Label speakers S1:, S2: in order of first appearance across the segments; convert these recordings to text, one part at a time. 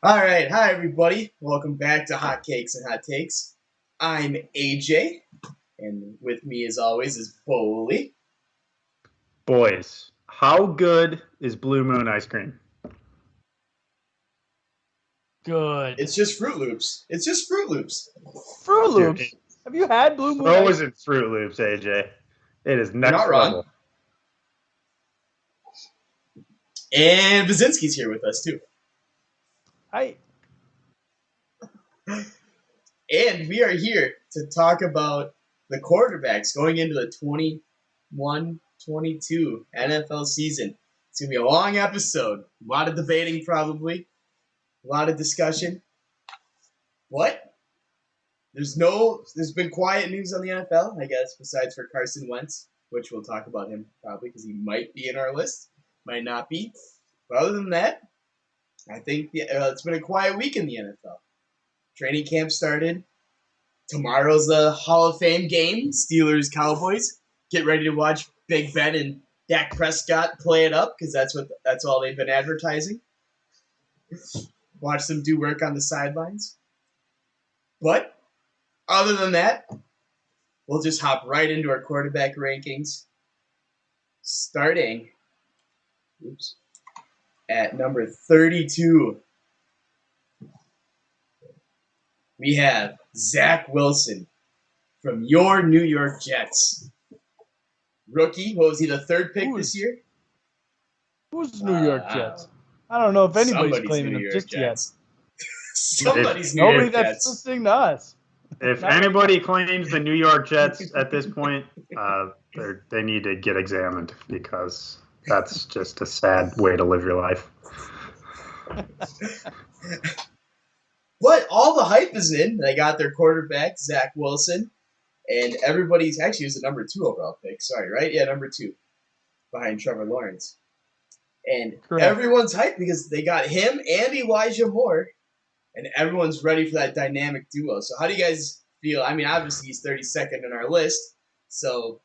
S1: All right, hi everybody. Welcome back to Hot Cakes and Hot Takes. I'm AJ, and with me, as always, is Foley.
S2: Boys, how good is Blue Moon ice cream?
S3: Good.
S1: It's just Fruit Loops. It's just Fruit Loops.
S3: Fruit
S2: Dude,
S3: Loops. Have you had Blue Moon ice?
S2: frozen Fruit Loops, AJ. It is
S1: You're not
S2: next
S1: wrong.
S2: level.
S1: And Bazinski's here with us too.
S3: I
S1: And we are here to talk about the quarterbacks going into the 21-22 NFL season. It's going to be a long episode. A lot of debating, probably. A lot of discussion. What? There's been quiet news on the NFL, I guess, besides for Carson Wentz, which we'll talk about him probably because he might be in our list, might not be. But other than that, I think it's been a quiet week in the NFL. Training camp started. Tomorrow's the Hall of Fame game, Steelers Cowboys. Get ready to watch Big Ben and Dak Prescott play it up because that's all they've been advertising. Watch them do work on the sidelines. But other than that, we'll just hop right into our quarterback rankings, starting at number 32. We have Zach Wilson from your New York Jets. Rookie, what was he, the third pick this year?
S3: Who's New York Jets? I don't know if anybody's claiming him just
S1: Jets.
S3: yet.
S1: Somebody's New
S3: Nobody
S1: York
S3: that's
S1: Jets.
S3: listening to us.
S2: If anybody claims the New York Jets at this point, they need to get examined because that's just a sad way to live your life.
S1: But all the hype is in. They got their quarterback, Zach Wilson, and everybody's actually was the number 2 overall pick. Sorry, right? Yeah, number 2 behind Trevor Lawrence. And
S3: Correct.
S1: Everyone's hyped because they got him and Elijah Moore, and everyone's ready for that dynamic duo. So how do you guys feel? I mean, obviously he's 32nd in our list, so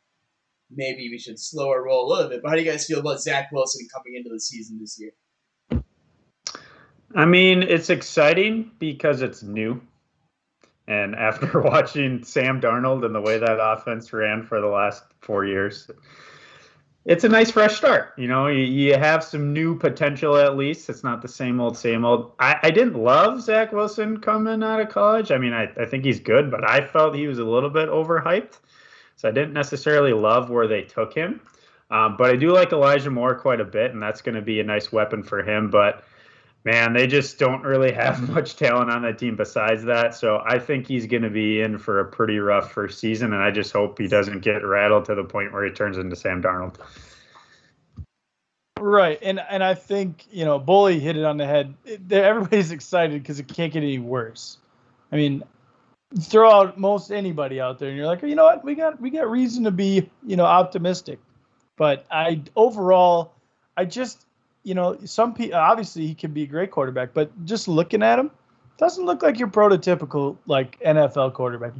S1: maybe we should slow our roll a little bit. But how do you guys feel about Zach Wilson coming into the season this year?
S2: I mean, it's exciting because it's new. And after watching Sam Darnold and the way that offense ran for the last 4 years, it's a nice fresh start. You have some new potential at least. It's not the same old, same old. I didn't love Zach Wilson coming out of college. I mean, I think he's good, but I felt he was a little bit overhyped. So I didn't necessarily love where they took him. But I do like Elijah Moore quite a bit, and that's going to be a nice weapon for him. But man, they just don't really have much talent on that team besides that. So I think he's going to be in for a pretty rough first season, and I just hope he doesn't get rattled to the point where he turns into Sam Darnold.
S3: Right, and I think Bully hit it on the head. Everybody's excited because it can't get any worse. I mean, throw out most anybody out there, and you're like, you know what, we got reason to be optimistic. But overall, I just some people, obviously he can be a great quarterback, but just looking at him, doesn't look like your prototypical like NFL quarterback.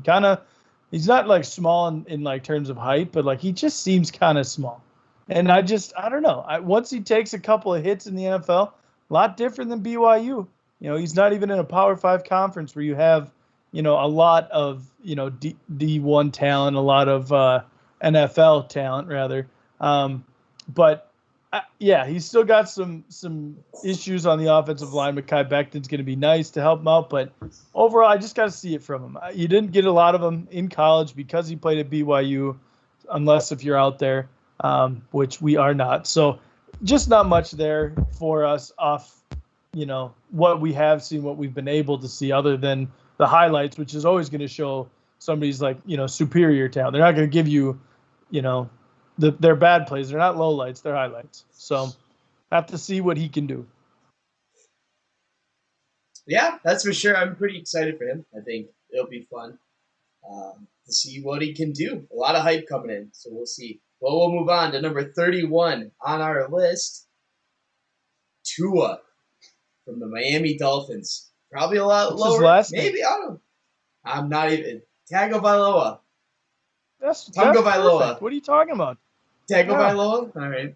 S3: He's not like small in like terms of height, but like he just seems kind of small. And I don't know. Once he takes a couple of hits in the NFL, a lot different than BYU. He's not even in a Power 5 conference where you have, a lot of, D1 talent, a lot of NFL talent rather. But yeah, he's still got some issues on the offensive line. Mekhi Becton's going to be nice to help him out, but overall, I just got to see it from him. You didn't get a lot of them in college because he played at BYU, unless if you're out there, which we are not. So just not much there for us off, what we have seen, what we've been able to see, other than the highlights, which is always going to show somebody's like superior talent. They're not going to give you, they're bad plays. They're not lowlights. They're highlights. So have to see what he can do.
S1: Yeah, that's for sure. I'm pretty excited for him. I think it'll be fun to see what he can do. A lot of hype coming in, so we'll see. Well, we'll move on to number 31 on our list. Tua from the Miami Dolphins. Probably a lot
S3: What's
S1: lower.
S3: his last
S1: Maybe,
S3: name?
S1: I don't know. I'm not even. Tagovailoa.
S3: That's
S1: Tagovailoa.
S3: perfect. What are you talking about?
S1: Tagovailoa? All right.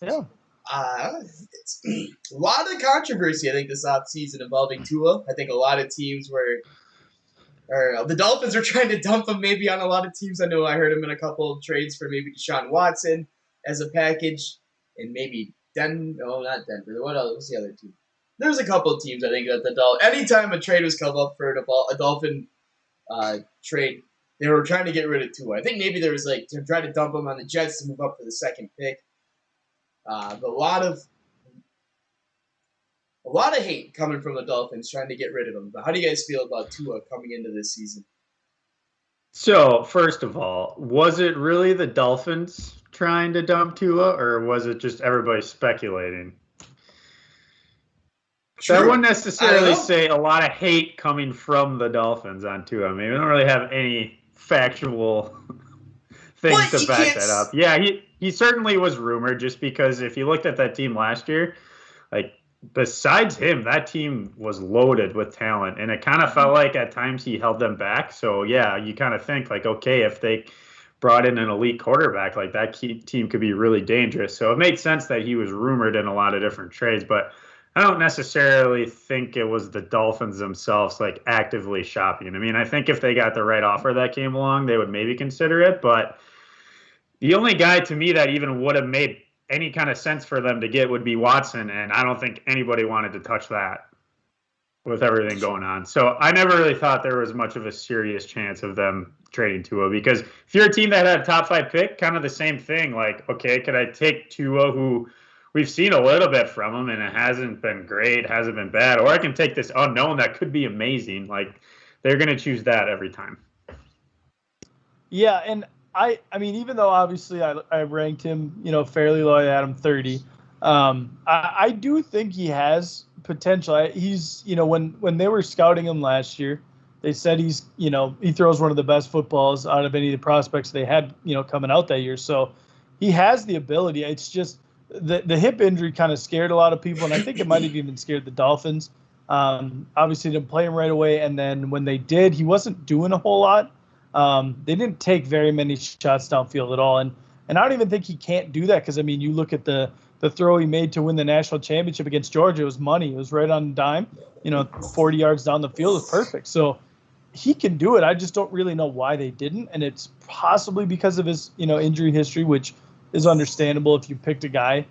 S3: Yeah.
S1: It's a lot of controversy, I think, this offseason involving Tua. I think a lot of teams the Dolphins are trying to dump him maybe on a lot of teams. I know I heard him in a couple of trades for maybe Deshaun Watson as a package, and maybe not Denver. What else? What's the other team? There's a couple of teams, I think, that anytime a trade was come up for a Dolphin trade, they were trying to get rid of Tua. I think maybe there was to try to dump him on the Jets to move up for the second pick. But a lot of hate coming from the Dolphins trying to get rid of him. But how do you guys feel about Tua coming into this season?
S2: So, first of all, was it really the Dolphins trying to dump Tua, or was it just everybody speculating? So I wouldn't necessarily say a lot of hate coming from the Dolphins on Tua. I mean, we don't really have any factual things to back that up. Yeah, he certainly was rumored, just because if you looked at that team last year, besides him, that team was loaded with talent, and it kind of felt like at times he held them back. So yeah, you kind of think okay, if they brought in an elite quarterback, that team could be really dangerous. So it made sense that he was rumored in a lot of different trades, but I don't necessarily think it was the Dolphins themselves actively shopping. I mean, I think if they got the right offer that came along, they would maybe consider it, but the only guy to me that even would have made any kind of sense for them to get would be Watson, and I don't think anybody wanted to touch that with everything going on. So I never really thought there was much of a serious chance of them trading Tua, because if you're a team that had a top 5 pick, kind of the same thing. Okay, could I take Tua, who we've seen a little bit from him and it hasn't been great, hasn't been bad, or I can take this unknown that could be amazing. They're going to choose that every time.
S3: Yeah, and I mean, even though obviously I ranked him, fairly low at him 30, I do think he has potential. He's, when they were scouting him last year, they said he throws one of the best footballs out of any of the prospects they had, coming out that year. So he has the ability. It's just the hip injury kind of scared a lot of people, and I think it might have even scared the Dolphins. Obviously didn't play him right away, and then when they did, he wasn't doing a whole lot. They didn't take very many shots downfield at all, and I don't even think he can't do that, because I mean, you look at the throw he made to win the national championship against Georgia. It was money. It was right on dime. 40 yards down the field is perfect. So he can do it. I just don't really know why they didn't, and it's possibly because of his injury history, which is understandable. If you picked a guy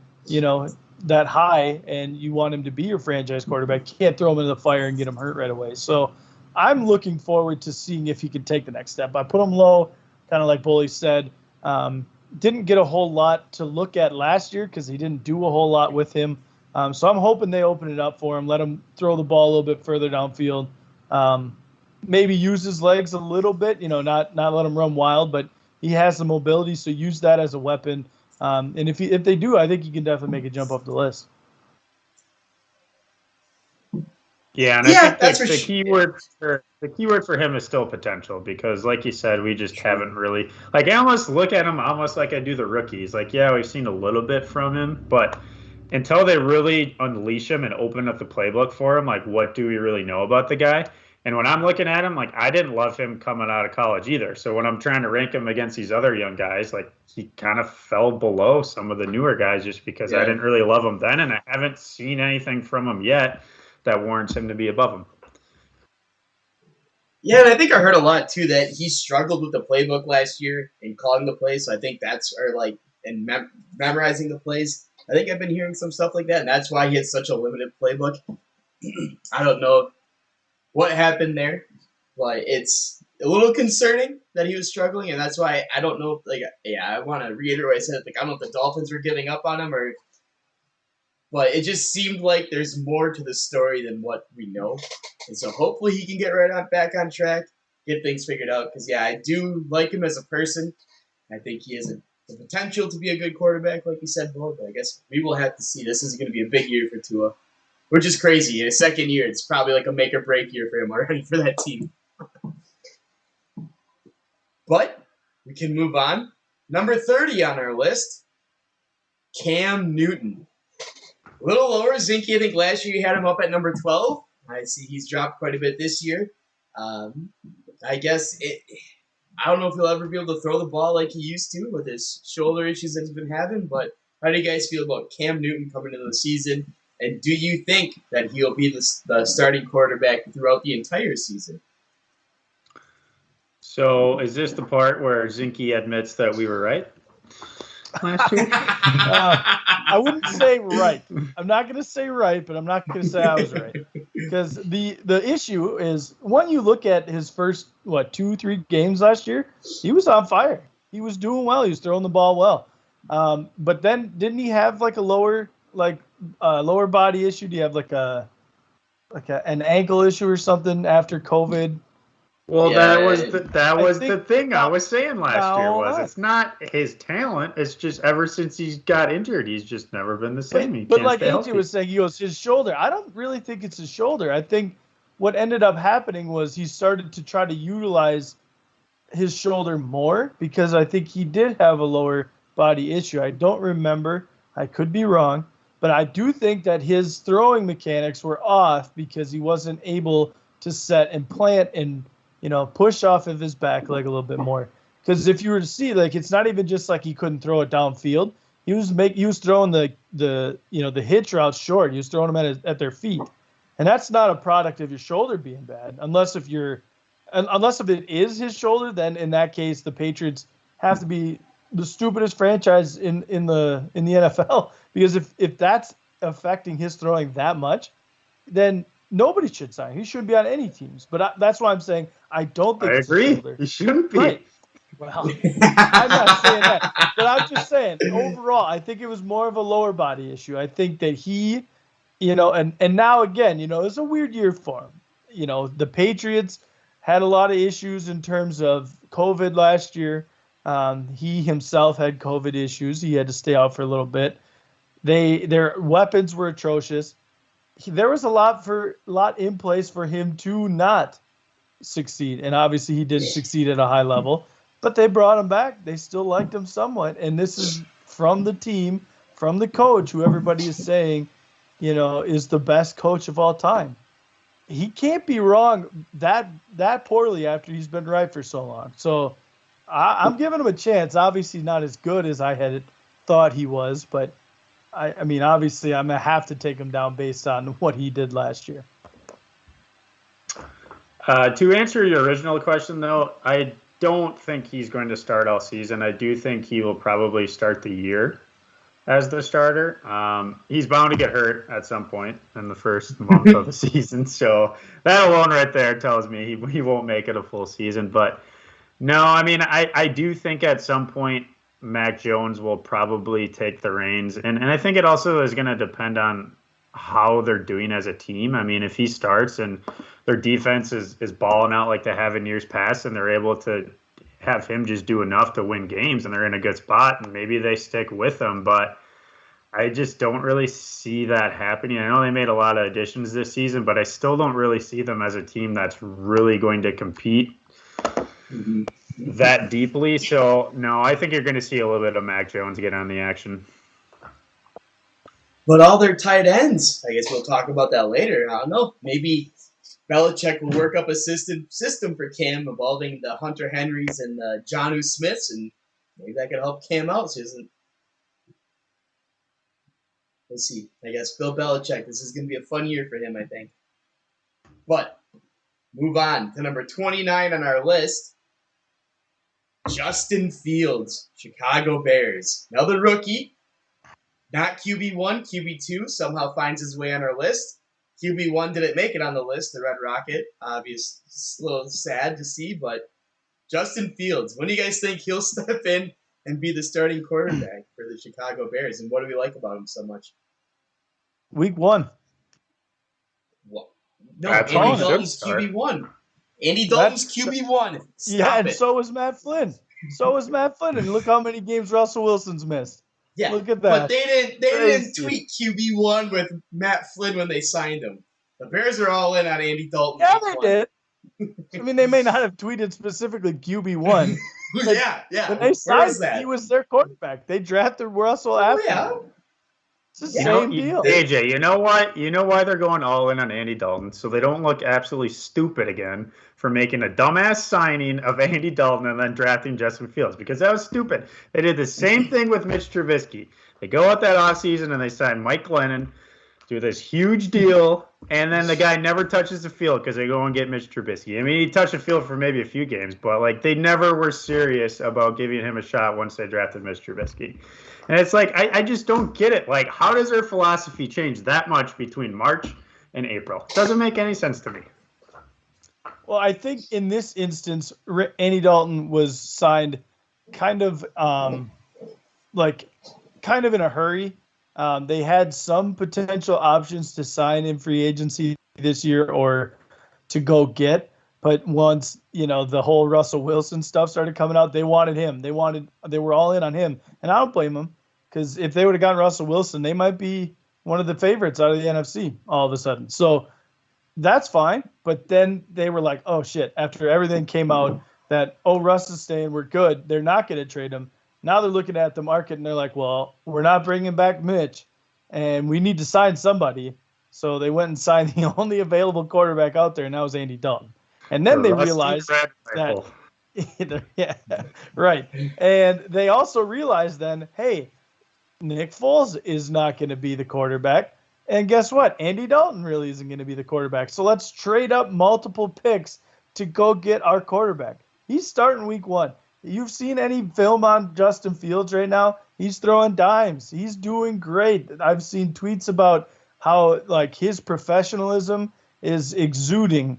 S3: that high and you want him to be your franchise quarterback, you can't throw him into the fire and get him hurt right away. So I'm looking forward to seeing if he can take the next step. I put him low, kind of like Bully said. Didn't get a whole lot to look at last year because he didn't do a whole lot with him. So I'm hoping they open it up for him, let him throw the ball a little bit further downfield. Maybe use his legs a little bit, not let him run wild, but he has the mobility, so use that as a weapon. And if they do, I think he can definitely make a jump off the list.
S2: Yeah, and I think the keyword for him is still potential, because like you said, we just haven't really I almost look at him almost like I do the rookies. Yeah, we've seen a little bit from him, but until they really unleash him and open up the playbook for him, what do we really know about the guy? And when I'm looking at him, I didn't love him coming out of college either. So when I'm trying to rank him against these other young guys, he kind of fell below some of the newer guys just because I didn't really love him then, and I haven't seen anything from him yet that warrants him to be above him.
S1: Yeah, and I think I heard a lot too that he struggled with the playbook last year and calling the plays. So I think memorizing the plays. I think I've been hearing some stuff like that, and that's why he has such a limited playbook. I don't know what happened there, but it's a little concerning that he was struggling, and that's why I don't know. I want to reiterate what I said. I don't know if the Dolphins were giving up on him but it just seemed like there's more to the story than what we know. And so hopefully he can get back on track, get things figured out. Because, I do like him as a person. I think he has the potential to be a good quarterback, like you said, Bo. But I guess we will have to see. This is going to be a big year for Tua, which is crazy. In his second year, it's probably a make-or-break year for him already for that team. But we can move on. Number 30 on our list, Cam Newton. A little lower, Zinky. I think last year you had him up at number 12. I see he's dropped quite a bit this year. I guess I don't know if he'll ever be able to throw the ball like he used to with his shoulder issues that he's been having, but How do you guys feel about Cam Newton coming into the season? And do you think that he'll be the starting quarterback throughout the entire season?
S2: So is this the part where Zinke admits that we were right last year?
S3: I wouldn't say right. I'm not going to say right, but I'm not going to say I was right. Because the issue is, when you look at his first, 2-3 games last year, he was on fire. He was doing well. He was throwing the ball well. But then didn't he have like a lower body issue? Do you have an ankle issue or something after COVID?
S2: Well,
S1: Yeah,
S2: that was the thing I was saying last year.
S3: No.
S2: It's not his talent. It's just ever since he got injured, he's just never been the same.
S3: But like AJ was saying, he goes, his shoulder. I don't really think it's his shoulder. I think what ended up happening was he started to try to utilize his shoulder more, because I think he did have a lower body issue. I don't remember. I could be wrong. But I do think that his throwing mechanics were off because he wasn't able to set and plant and push off of his back leg a little bit more. Because if you were to see, it's not even just like he couldn't throw it downfield. He was throwing the hitch routes short. He was throwing them at their feet, and that's not a product of your shoulder being bad. Unless if it is his shoulder, then in that case the Patriots have to be the stupidest franchise in the NFL. Because if that's affecting his throwing that much, then nobody should sign. He shouldn't be on any teams. But that's why I'm saying I don't think
S2: I agree. He shouldn't be.
S3: Right. Well, I'm not saying that. But I'm just saying, overall, I think it was more of a lower body issue. I think that he, and now again, it's a weird year for him. The Patriots had a lot of issues in terms of COVID last year. He himself had COVID issues. He had to stay out for a little bit. Their weapons were atrocious. There was a lot in place for him to not succeed, and obviously he didn't succeed at a high level. But they brought him back. They still liked him somewhat, and this is from the team, from the coach, who everybody is saying, is the best coach of all time. He can't be wrong that poorly after he's been right for so long. So I'm giving him a chance. Obviously not as good as I had thought he was, but I mean, obviously I'm going to have to take him down based on what he did last year.
S2: To answer your original question, though, I don't think he's going to start all season. I do think he will probably start the year as the starter. He's bound to get hurt at some point in the first month of the season. So that alone right there tells me he won't make it a full season. But no, I mean, I do think at some point Mac Jones will probably take the reins. And I think it also is going to depend on how they're doing as a team. I mean, if he starts and their defense is balling out like they have in years past, and they're able to have him just do enough to win games, and they're in a good spot, and maybe they stick with him. But I just don't really see that happening. I know they made a lot of additions this season, but I still don't really see them as a team that's really going to compete that deeply. So, no, I think you're going to see a little bit of Mac Jones get on the action.
S1: But all their tight ends, I guess we'll talk about that later. I don't know. Maybe Belichick will work up a system for Cam involving the Hunter Henrys and the Jonnu Smiths, and maybe that could help Cam out. So we'll see. I guess Bill Belichick, this is going to be a fun year for him, I think. But move on to number 29 on our list. Justin Fields, Chicago Bears. Another rookie. Not QB1, QB2 somehow finds his way on our list. QB1 didn't make it on the list, the Red Rocket. Obvious, it's a little sad to see, but Justin Fields, when do you guys think he'll step in and be the starting quarterback for the Chicago Bears? And what do we like about him so much?
S3: Week 1.
S1: What? No,
S2: That's
S1: Andy Dalton's QB1. Andy Dalton's QB1.
S3: And so was Matt Flynn. And look how many games Russell Wilson's missed.
S1: Yeah,
S3: look at that.
S1: But they didn't tweet QB1 with Matt Flynn when they signed him. The Bears are all in on Andy Dalton.
S3: Yeah, they did. I mean, they may not have tweeted specifically QB1.
S1: yeah.
S3: When they signed him, he was their quarterback. They drafted Russell after him. It's the
S1: Yeah.
S3: same deal.
S2: AJ, you know what? You know why they're going all in on Andy Dalton? So they don't look absolutely stupid again for making a dumbass signing of Andy Dalton and then drafting Justin Fields, because that was stupid. They did the same thing with Mitch Trubisky. They go out that offseason and they sign Mike Glennon, do this huge deal, and then the guy never touches the field because they go and get Mitch Trubisky. I mean, he touched the field for maybe a few games, but like they never were serious about giving him a shot once they drafted Mitch Trubisky. And it's like, I just don't get it. Like, how does their philosophy change that much between March and April? It doesn't make any sense to me.
S3: Well, I think in this instance, Andy Dalton was signed kind of in a hurry. They had some potential options to sign in free agency this year or to go get. But once, the whole Russell Wilson stuff started coming out, they wanted him. They were all in on him. And I don't blame them, because if they would have gotten Russell Wilson, they might be one of the favorites out of the NFC all of a sudden. So that's fine. But then they were like, oh, shit, after everything came out that, Russ is staying, we're good, they're not going to trade him. Now they're looking at the market and they're like, well, we're not bringing back Mitch, and we need to sign somebody. So they went and signed the only available quarterback out there, and that was Andy Dalton. And then they realized that, yeah, right. And they also realized then, hey, Nick Foles is not going to be the quarterback. And guess what? Andy Dalton really isn't going to be the quarterback. So let's trade up multiple picks to go get our quarterback. He's starting week 1. You've seen any film on Justin Fields right now? He's throwing dimes. He's doing great. I've seen tweets about how his professionalism is exuding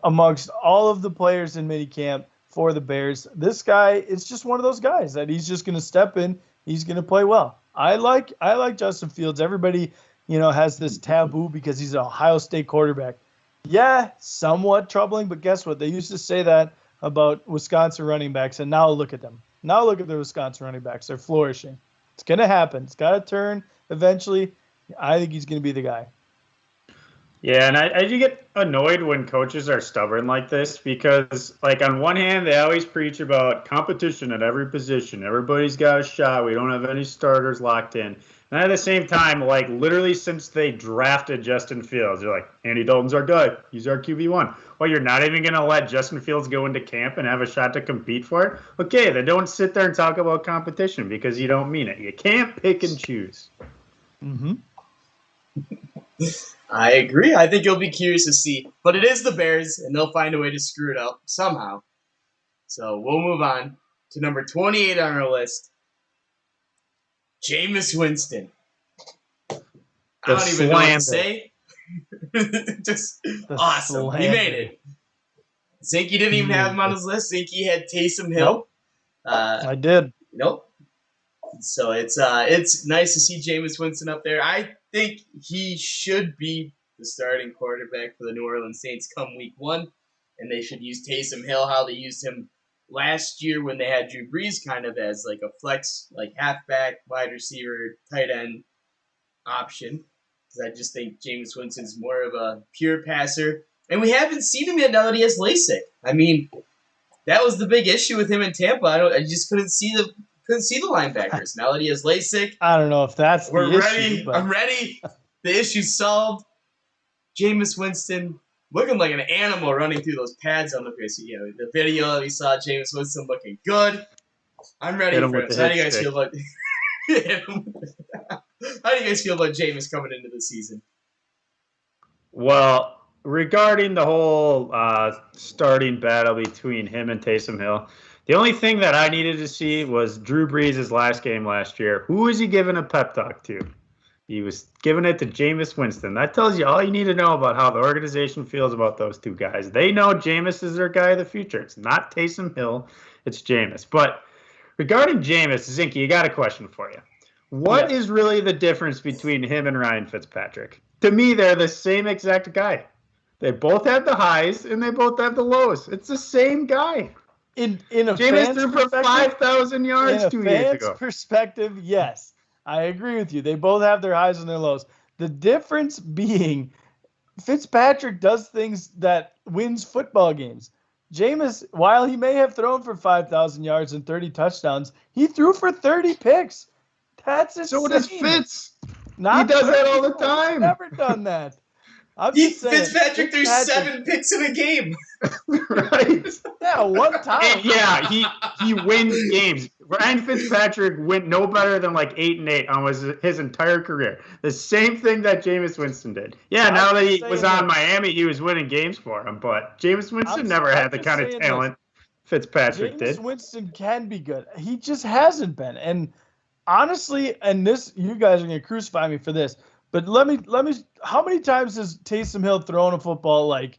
S3: amongst all of the players in minicamp for the Bears. This guy is just one of those guys that he's just going to step in. He's going to play well. I like Justin Fields. Everybody, has this taboo because he's an Ohio State quarterback. Yeah, somewhat troubling, but guess what? They used to say that about Wisconsin running backs, and now look at them. Now look at the Wisconsin running backs. They're flourishing. It's going to happen. It's got to turn eventually. I think he's going to be the guy.
S2: Yeah, and I do get annoyed when coaches are stubborn like this because, on one hand, they always preach about competition at every position. Everybody's got a shot. We don't have any starters locked in. And at the same time, literally since they drafted Justin Fields, they're like, Andy Dalton's our guy. He's our QB1. Well, you're not even going to let Justin Fields go into camp and have a shot to compete for it? Okay, then don't sit there and talk about competition because you don't mean it. You can't pick and choose.
S3: Mm-hmm.
S1: I agree. I think you'll be curious to see. But it is the Bears, and they'll find a way to screw it up somehow. So we'll move on to number 28 on our list. Jameis Winston. I don't even know what to say. Just awesome. Slander. He made it. Zinky didn't even have him on his list. Zinky had Taysom Hill.
S3: Nope. I did.
S1: Nope. So it's nice to see Jameis Winston up there. I think he should be the starting quarterback for the New Orleans Saints come week 1, and they should use Taysom Hill how they used him last year when they had Drew Brees kind of as a flex, halfback, wide receiver, tight end option. Because I just think Jameis Winston's more of a pure passer. And we haven't seen him yet now that he has LASIK. I mean, that was the big issue with him in Tampa. I just couldn't see the linebackers. Now that he has LASIK,
S3: I don't know if that's the issue. We're
S1: ready. I'm ready. The issue's solved. Jameis Winston looking like an animal running through those pads on the pitch. The video we saw Jameis Winston looking good. I'm ready for it. So how do you guys feel about how do you guys feel about Jameis coming into the season?
S2: Well, regarding the whole starting battle between him and Taysom Hill, the only thing that I needed to see was Drew Brees' last game last year. Who was he giving a pep talk to? He was giving it to Jameis Winston. That tells you all you need to know about how the organization feels about those two guys. They know Jameis is their guy of the future. It's not Taysom Hill. It's Jameis. But regarding Jameis, Zinky, you got a question for you. What is really the difference between him and Ryan Fitzpatrick? To me, they're the same exact guy. They both have the highs and they both have the lows. It's the same guy.
S3: In a
S2: Jameis threw for 5,000 yards 2 years ago.
S3: Perspective, yes. I agree with you. They both have their highs and their lows. The difference being Fitzpatrick does things that wins football games. Jameis, while he may have thrown for 5,000 yards and 30 touchdowns, he threw for 30 picks. That's insane.
S2: So does Fitz.
S3: Not
S2: does that all the
S3: He's
S2: time.
S3: never done that. I'm just saying,
S1: Fitzpatrick threw 7 picks in a game.
S2: Right.
S3: Yeah, one time.
S2: And yeah, he wins games. Ryan Fitzpatrick went no better than like 8-8 on his entire career. The same thing that Jameis Winston did. Yeah, now that he was on Miami, he was winning games for him. But Jameis Winston never had the kind of talent Fitzpatrick did.
S3: Jameis Winston can be good. He just hasn't been. And honestly, and this, you guys are going to crucify me for this, but let me. How many times has Taysom Hill thrown a football like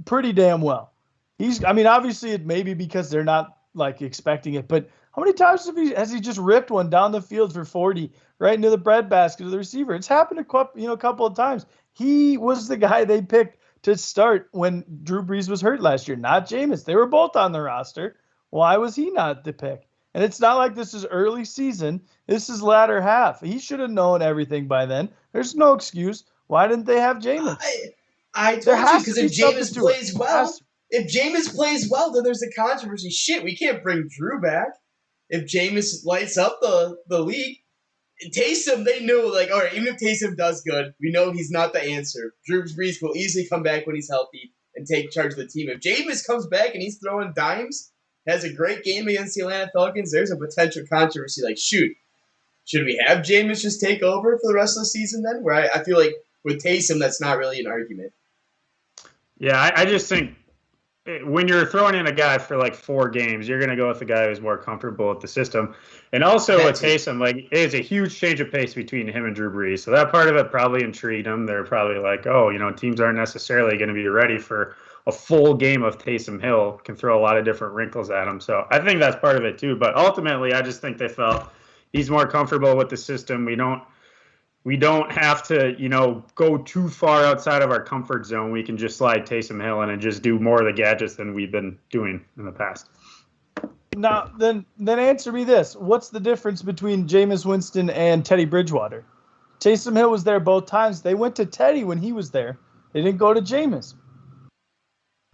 S3: pretty damn well? Obviously it may be because they're not like expecting it, but how many times has he just ripped one down the field for 40 right into the breadbasket of the receiver? It's happened a couple of times. He was the guy they picked to start when Drew Brees was hurt last year, not Jameis. They were both on the roster. Why was he not the pick? And it's not like this is early season. This is latter half. He should have known everything by then. There's no excuse. Why didn't they have Jameis?
S1: I told you, because if Jameis plays well, then there's a controversy. Shit, we can't bring Drew back. If Jameis lights up the league, Taysom, they know, like, all right, even if Taysom does good, we know he's not the answer. Drew Brees will easily come back when he's healthy and take charge of the team. If Jameis comes back and he's throwing dimes, has a great game against the Atlanta Falcons, there's a potential controversy. Like, shoot, should we have Jameis just take over for the rest of the season then? Where I feel like with Taysom, that's not really an argument.
S2: Yeah, I just think when you're throwing in a guy for like 4 games, you're going to go with the guy who's more comfortable with the system. And also with Taysom, like, it is a huge change of pace between him and Drew Brees. So that part of it probably intrigued him. They're probably like, oh, teams aren't necessarily going to be ready for a full game of Taysom Hill. Can throw a lot of different wrinkles at him. So I think that's part of it too. But ultimately, I just think they felt he's more comfortable with the system. We don't have to, go too far outside of our comfort zone. We can just slide Taysom Hill in and just do more of the gadgets than we've been doing in the past.
S3: Now, then answer me this. What's the difference between Jameis Winston and Teddy Bridgewater? Taysom Hill was there both times. They went to Teddy when he was there. They didn't go to Jameis.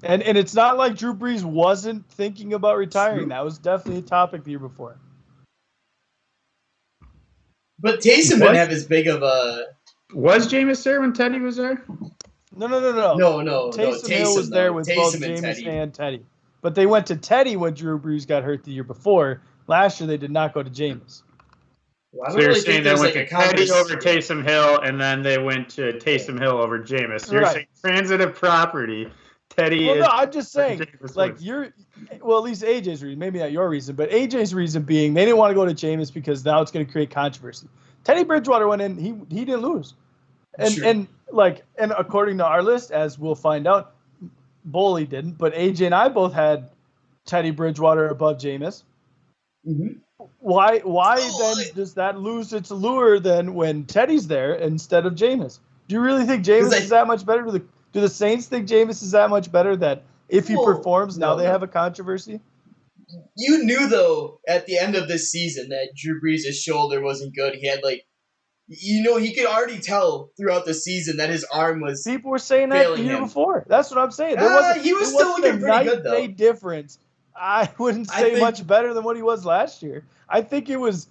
S3: And it's not like Drew Brees wasn't thinking about retiring. That was definitely a topic the year before.
S1: But Taysom didn't have as big of a...
S2: Was Jameis there when Teddy was there?
S3: No.
S1: Taysom
S3: Hill was there with both Jameis and Teddy. But they went to Teddy when Drew Brees got hurt the year before. Last year, they did not go to Jameis.
S1: Well,
S2: so you're saying they went to Teddy over Taysom Hill, and then they went to Taysom Hill over Jameis. So you're saying transitive property. Teddy is...
S3: No, I'm just saying, like, at least AJ's reason, maybe not your reason, but AJ's reason being they didn't want to go to Jameis because now it's going to create controversy. Teddy Bridgewater went in, he didn't lose. And according to our list, as we'll find out, Boley didn't, but AJ and I both had Teddy Bridgewater above Jameis.
S1: Mm-hmm.
S3: Why then does that lose its allure then when Teddy's there instead of Jameis? Do you really think Jameis is that much better? Do the Saints think Jameis is that much better that if he performs, now they have a controversy?
S1: You knew, though, at the end of this season that Drew Brees' shoulder wasn't good. He had, he could already tell throughout the season that his arm was...
S3: People were saying that the year before. That's what I'm saying.
S1: He was still looking pretty good, though.
S3: A difference. I wouldn't say much better than what he was last year. I think it was...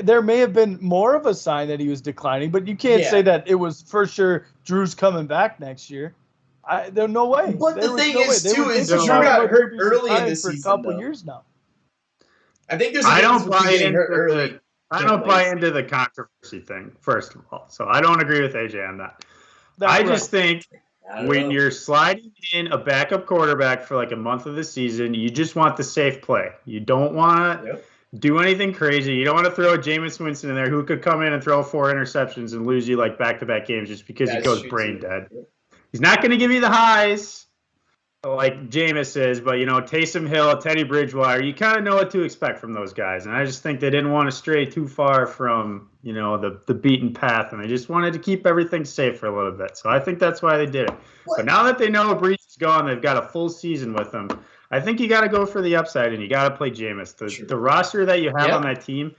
S3: There may have been more of a sign that he was declining, but you can't say that it was for sure Drew's coming back next year. There's no way.
S1: But the thing is, too, is Drew got hurt early in the season,
S3: for a couple years now.
S1: I think there's a difference between getting hurt early.
S2: I don't buy into the controversy thing, first of all. So I don't agree with AJ on that. I just think when you're sliding in a backup quarterback for like a month of the season, you just want the safe play. You don't want to do anything crazy. You don't want to throw a Jameis Winston in there who could come in and throw 4 interceptions and lose you like back-to-back games just because he goes brain dead. He's not going to give you the highs like Jameis is, but, Taysom Hill, Teddy Bridgewater, you kind of know what to expect from those guys. And I just think they didn't want to stray too far from, the beaten path, and they just wanted to keep everything safe for a little bit. So I think that's why they did it. But now that they know Brees is gone, they've got a full season with him. I think you got to go for the upside, and you got to play Jameis. The roster that you have on that team,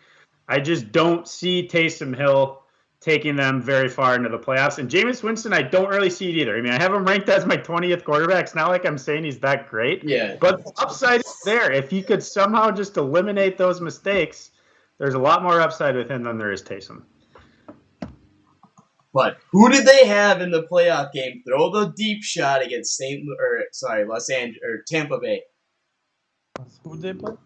S2: I just don't see Taysom Hill taking them very far into the playoffs. And Jameis Winston, I don't really see it either. I mean, I have him ranked as my 20th quarterback. It's not like I'm saying he's that great.
S1: Yeah.
S2: But the upside is there. If he could somehow just eliminate those mistakes, there's a lot more upside with him than there is Taysom.
S1: But who did they have in the playoff game throw the deep shot against Tampa Bay?
S3: Who did they play?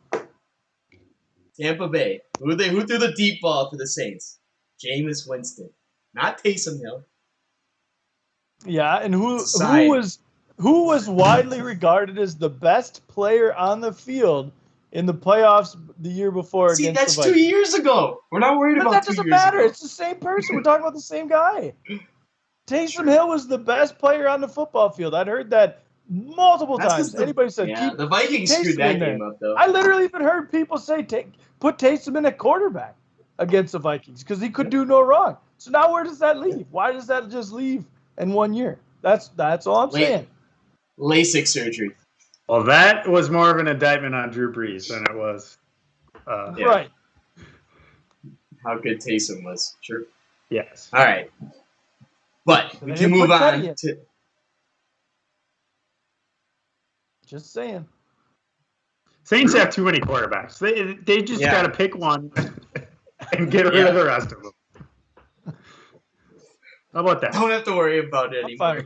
S1: Tampa Bay. Who threw the deep ball to the Saints? Jameis Winston, not Taysom Hill.
S3: Yeah, and who was widely regarded as the best player on the field in the playoffs the year before?
S1: See,
S3: against
S1: that's
S3: the
S1: 2
S3: Vikings?
S1: years ago. We're not worried
S3: But
S1: about
S3: that
S1: 2
S3: doesn't
S1: years
S3: matter.
S1: ago.
S3: It's the same person. We're talking about the same guy. Taysom Hill was the best player on the football field. I'd heard that multiple times. Anybody said,
S1: the Vikings
S3: Taysom
S1: screwed that
S3: in there.
S1: game up, though.
S3: I literally even heard people say, put Taysom in at quarterback against the Vikings because he could do no wrong. So now where does that leave? Why does that just leave in 1 year? That's all I'm saying.
S1: LASIK surgery.
S2: Well, that was more of an indictment on Drew Brees than it was.
S3: Right.
S1: How good Taysom was. Sure.
S2: Yes.
S1: All right. But we can move on to...
S3: Just saying.
S2: Saints have too many quarterbacks. They just got to pick one and get rid of the rest of them. How about that?
S1: Don't have to worry about it anymore.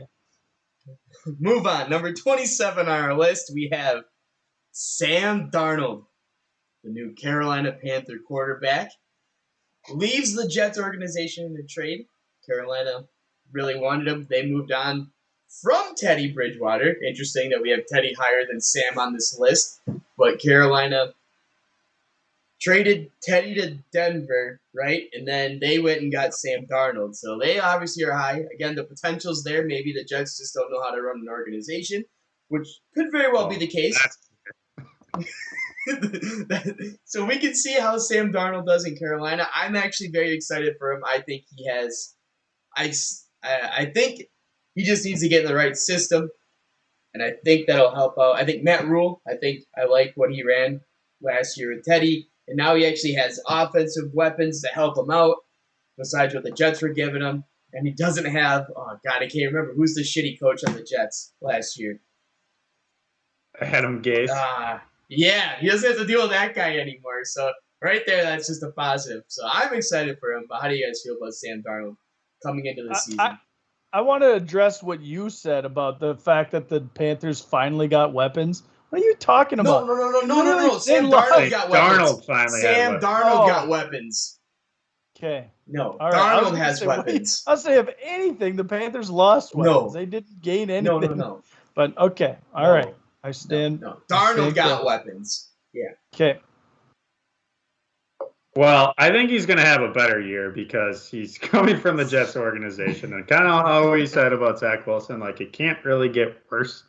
S1: Move on. Number 27 on our list, we have Sam Darnold, the new Carolina Panther quarterback. Leaves the Jets organization in a trade. Carolina really wanted him. They moved on from Teddy Bridgewater. Interesting that we have Teddy higher than Sam on this list. But Carolina traded Teddy to Denver, right? And then they went and got Sam Darnold. So they obviously are high. Again, the potential's there. Maybe the Jets just don't know how to run an organization, which could very well be the case. So we can see how Sam Darnold does in Carolina. I'm actually very excited for him. I think he has... I think he just needs to get in the right system, and I think that'll help out. I think Matt Rule, I like what he ran last year with Teddy, and now he actually has offensive weapons to help him out, besides what the Jets were giving him. And he doesn't have, oh God, I can't remember, who's the shitty coach on the Jets last year?
S2: Adam Gase.
S1: Yeah, he doesn't have to deal with that guy anymore. So right there, that's just a positive. So I'm excited for him, but how do you guys feel about Sam Darnold coming into the season?
S3: I want to address what you said about the fact that the Panthers finally got weapons. What are you talking about?
S1: No. Sam Darnold got weapons.
S2: Sam
S1: Darnold got weapons.
S3: Okay.
S1: No, right. Darnold has weapons.
S3: I'll say, if anything, the Panthers lost weapons.
S1: No.
S3: They didn't gain anything.
S1: No.
S3: But, okay. All right. I stand.
S1: No. Darnold got weapons. Yeah.
S3: Okay.
S2: Well, I think he's going to have a better year because he's coming from the Jets organization. And kind of how we said about Zach Wilson, like, it can't really get worse.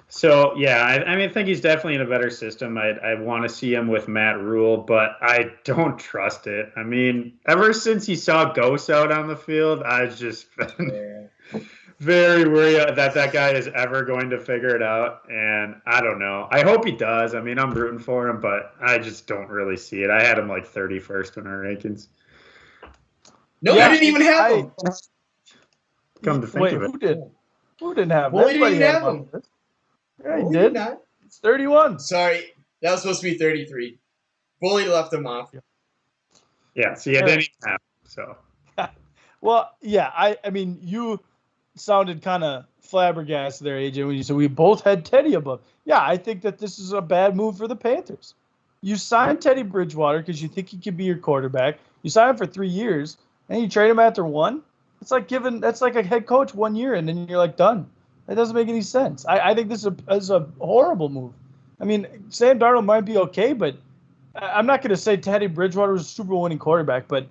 S2: So, yeah, I think he's definitely in a better system. I want to see him with Matt Rule, but I don't trust it. I mean, ever since he saw Ghosts out on the field, I've just been very worried that guy is ever going to figure it out. And I don't know. I hope he does. I mean, I'm rooting for him, but I just don't really see it. I had him like 31st in our rankings.
S1: No, I didn't even have him.
S2: Come to think of it.
S3: Who did? Who didn't have him?
S1: Well, didn't even have him.
S3: Yeah, he did. It's 31.
S1: Sorry, that was supposed to be 33. Bully left him off.
S2: Yeah, see, I didn't even have him, so.
S3: Well, yeah, I mean, you sounded kind of flabbergasted there, AJ, when you said we both had Teddy above. Yeah, I think that this is a bad move for the Panthers. You signed Teddy Bridgewater because you think he could be your quarterback. You signed him for 3 years, and you trade him after one. That's like a head coach 1 year, and then you're like done. That doesn't make any sense. I think this is a horrible move. I mean, Sam Darnold might be okay, but I'm not going to say Teddy Bridgewater was a Super Bowl winning quarterback, but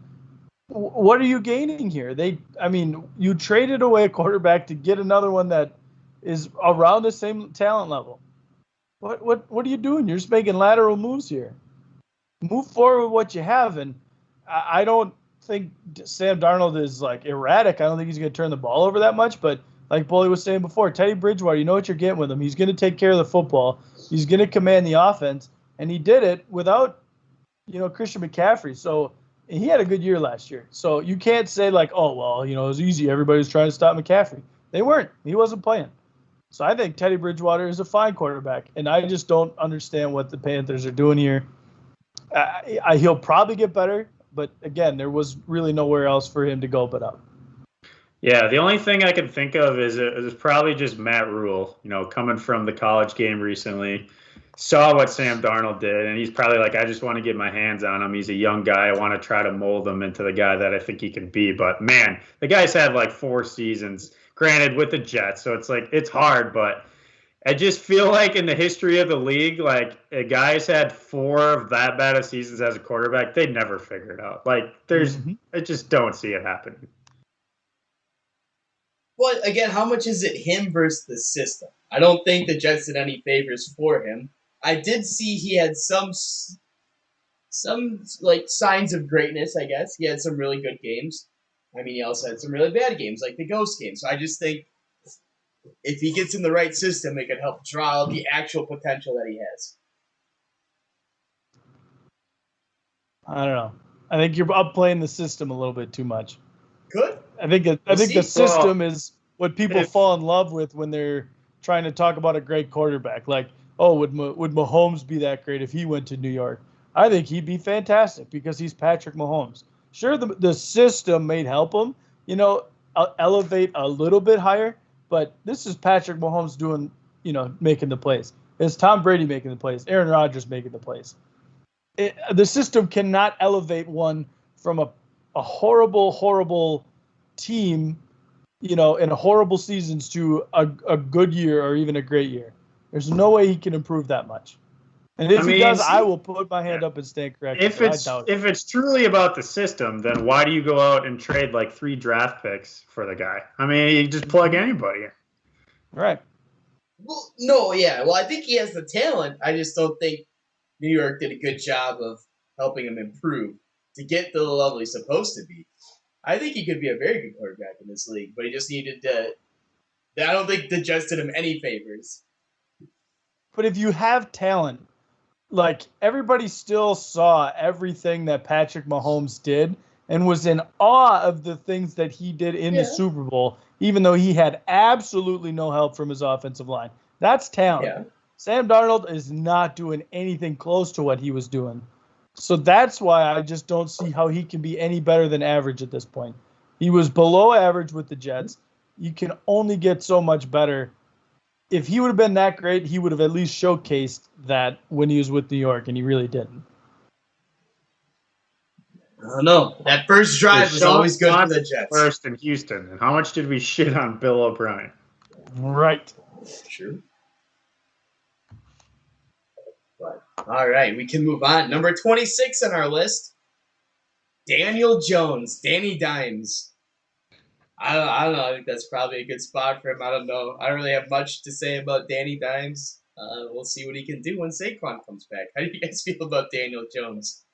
S3: what are you gaining here? You traded away a quarterback to get another one that is around the same talent level. What are you doing? You're just making lateral moves here. Move forward with what you have, and I don't think Sam Darnold is like erratic. I don't think he's going to turn the ball over that much, but like Bully was saying before, Teddy Bridgewater, you know what you're getting with him. He's going to take care of the football. He's going to command the offense, and he did it without, Christian McCaffrey. So he had a good year last year. So you can't say like, oh, well, it was easy. Everybody's trying to stop McCaffrey. They weren't. He wasn't playing. So I think Teddy Bridgewater is a fine quarterback, and I just don't understand what the Panthers are doing here. He'll probably get better, but again, there was really nowhere else for him to go but up.
S2: Yeah, the only thing I can think of is it was probably just Matt Rule, coming from the college game recently, saw what Sam Darnold did, and he's probably like, I just want to get my hands on him. He's a young guy. I want to try to mold him into the guy that I think he can be. But man, the guy's had like 4 seasons, granted with the Jets, so it's like it's hard, but I just feel like in the history of the league, like a guy's had 4 of that bad of seasons as a quarterback, they'd never figure it out. Like I just don't see it happening.
S1: Well, again, how much is it him versus the system? I don't think the Jets did any favors for him. I did see he had some like signs of greatness. I guess he had some really good games. I mean, he also had some really bad games, like the Ghost game. So I just think if he gets in the right system, it could help draw out the actual potential that he has.
S3: I don't know. I think you're upplaying the system a little bit too much.
S1: Good.
S3: I think the system is what people fall in love with when they're trying to talk about a great quarterback. Like, oh, would Mahomes be that great if he went to New York? I think he'd be fantastic because he's Patrick Mahomes. Sure, the system may help him, elevate a little bit higher, but this is Patrick Mahomes doing, making the plays. It's Tom Brady making the plays, Aaron Rodgers making the plays. The system cannot elevate one from a horrible, horrible team, in horrible seasons to a good year or even a great year. There's no way he can improve that much. And if he does, I will put my hand up and stand corrected.
S2: If it's truly about the system, then why do you go out and trade like 3 draft picks for the guy? I mean, you just plug anybody in.
S3: Right.
S1: Well, no, yeah. Well, I think he has the talent. I just don't think New York did a good job of helping him improve to get to the level he's supposed to be. I think he could be a very good quarterback in this league, but he just needed to. I don't think the Jets did him any favors.
S3: But if you have talent, like everybody still saw everything that Patrick Mahomes did and was in awe of the things that he did in the Super Bowl, even though he had absolutely no help from his offensive line. That's talent. Yeah. Sam Darnold is not doing anything close to what he was doing. So that's why I just don't see how he can be any better than average at this point. He was below average with the Jets. You can only get so much better. If he would have been that great, he would have at least showcased that when he was with New York, and he really didn't.
S1: I don't know. That first drive was always good for the Jets.
S2: First in Houston. And how much did we shit on Bill O'Brien?
S3: Right.
S1: True. But, all right, we can move on. Number 26 on our list, Daniel Jones, Danny Dimes. I don't know. I think that's probably a good spot for him. I don't know. I don't really have much to say about Danny Dimes. We'll see what he can do when Saquon comes back. How do you guys feel about Daniel Jones?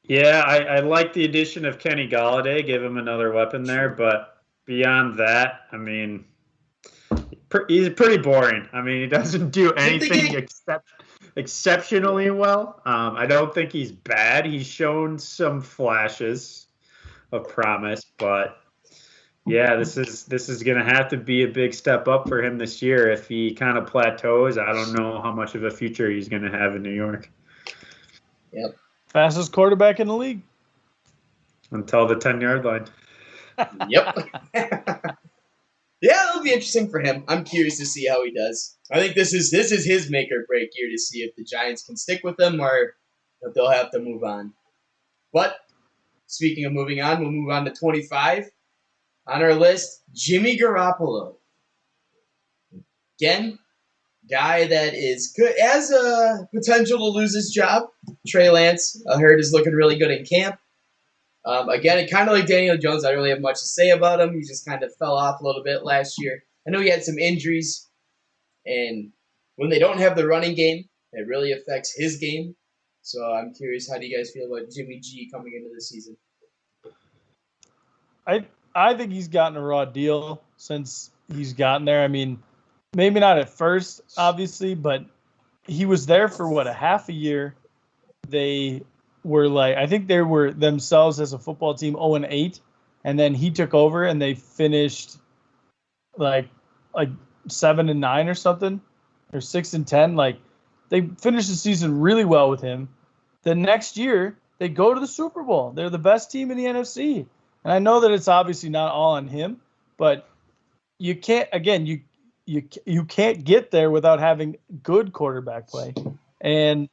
S2: Yeah, I like the addition of Kenny Golladay. Give him another weapon there. But beyond that, I mean, he's pretty boring. I mean, he doesn't do anything exceptionally well. I don't think he's bad. He's shown some flashes of promise, but yeah, this is going to have to be a big step up for him this year. If he kind of plateaus, I don't know how much of a future he's going to have in New York.
S1: Yep.
S3: Fastest quarterback in the league.
S2: Until the 10-yard line.
S1: Yep. Yeah, it'll be interesting for him. I'm curious to see how he does. I think this is his make or break year to see if the Giants can stick with him or if they'll have to move on. But speaking of moving on, we'll move on to 25. On our list, Jimmy Garoppolo. Again, guy that is good, has a potential to lose his job. Trey Lance, I heard, is looking really good in camp. Again, kind of like Daniel Jones, I don't really have much to say about him. He just kind of fell off a little bit last year. I know he had some injuries, and when they don't have the running game, it really affects his game. So I'm curious, how do you guys feel about Jimmy G coming into the season?
S3: I think he's gotten a raw deal since he's gotten there. I mean, maybe not at first, obviously, but he was there for, a half a year. They were I think they were themselves as a football team 0-8, and then he took over and they finished like 7-9 or something, or 6-10. They finished the season really well with him. The next year they go to the Super Bowl. They're the best team in the NFC. And I know that it's obviously not all on him, but you can't, again, you can't get there without having good quarterback play. And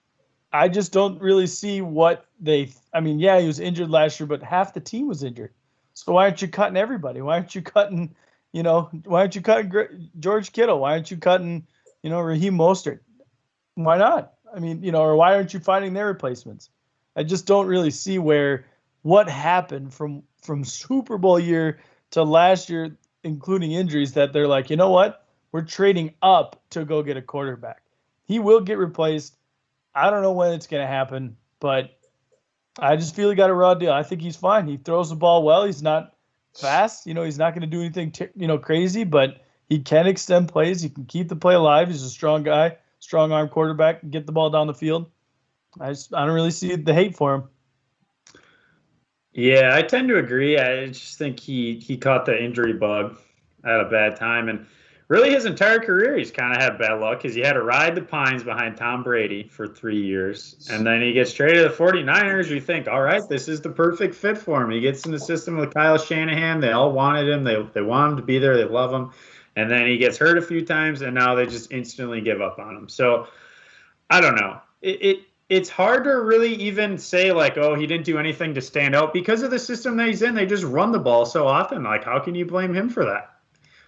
S3: I just don't really see what I mean, yeah, he was injured last year, but half the team was injured. So why aren't you cutting everybody? Why aren't you cutting, why aren't you cutting George Kittle? Why aren't you cutting, Raheem Mostert? Why not? I mean, or why aren't you finding their replacements? I just don't really see what happened from Super Bowl year to last year, including injuries, that they're like, you know what? We're trading up to go get a quarterback. He will get replaced. I don't know when it's going to happen, but I just feel he got a raw deal. I think he's fine. He throws the ball well. He's not fast. He's not going to do anything, crazy, but he can extend plays. He can keep the play alive. He's a strong guy, strong arm quarterback, get the ball down the field. I don't really see the hate for him.
S2: Yeah, I tend to agree. I just think he caught the injury bug at a bad time. And really his entire career, he's kind of had bad luck because he had to ride the pines behind Tom Brady for 3 years. And then he gets traded to the 49ers. We think, all right, this is the perfect fit for him. He gets in the system with Kyle Shanahan. They all wanted him. They want him to be there. They love him. And then he gets hurt a few times, and now they just instantly give up on him. So I don't know. It's hard to really even say, like, oh, he didn't do anything to stand out because of the system that he's in. They just run the ball so often. Like, how can you blame him for that?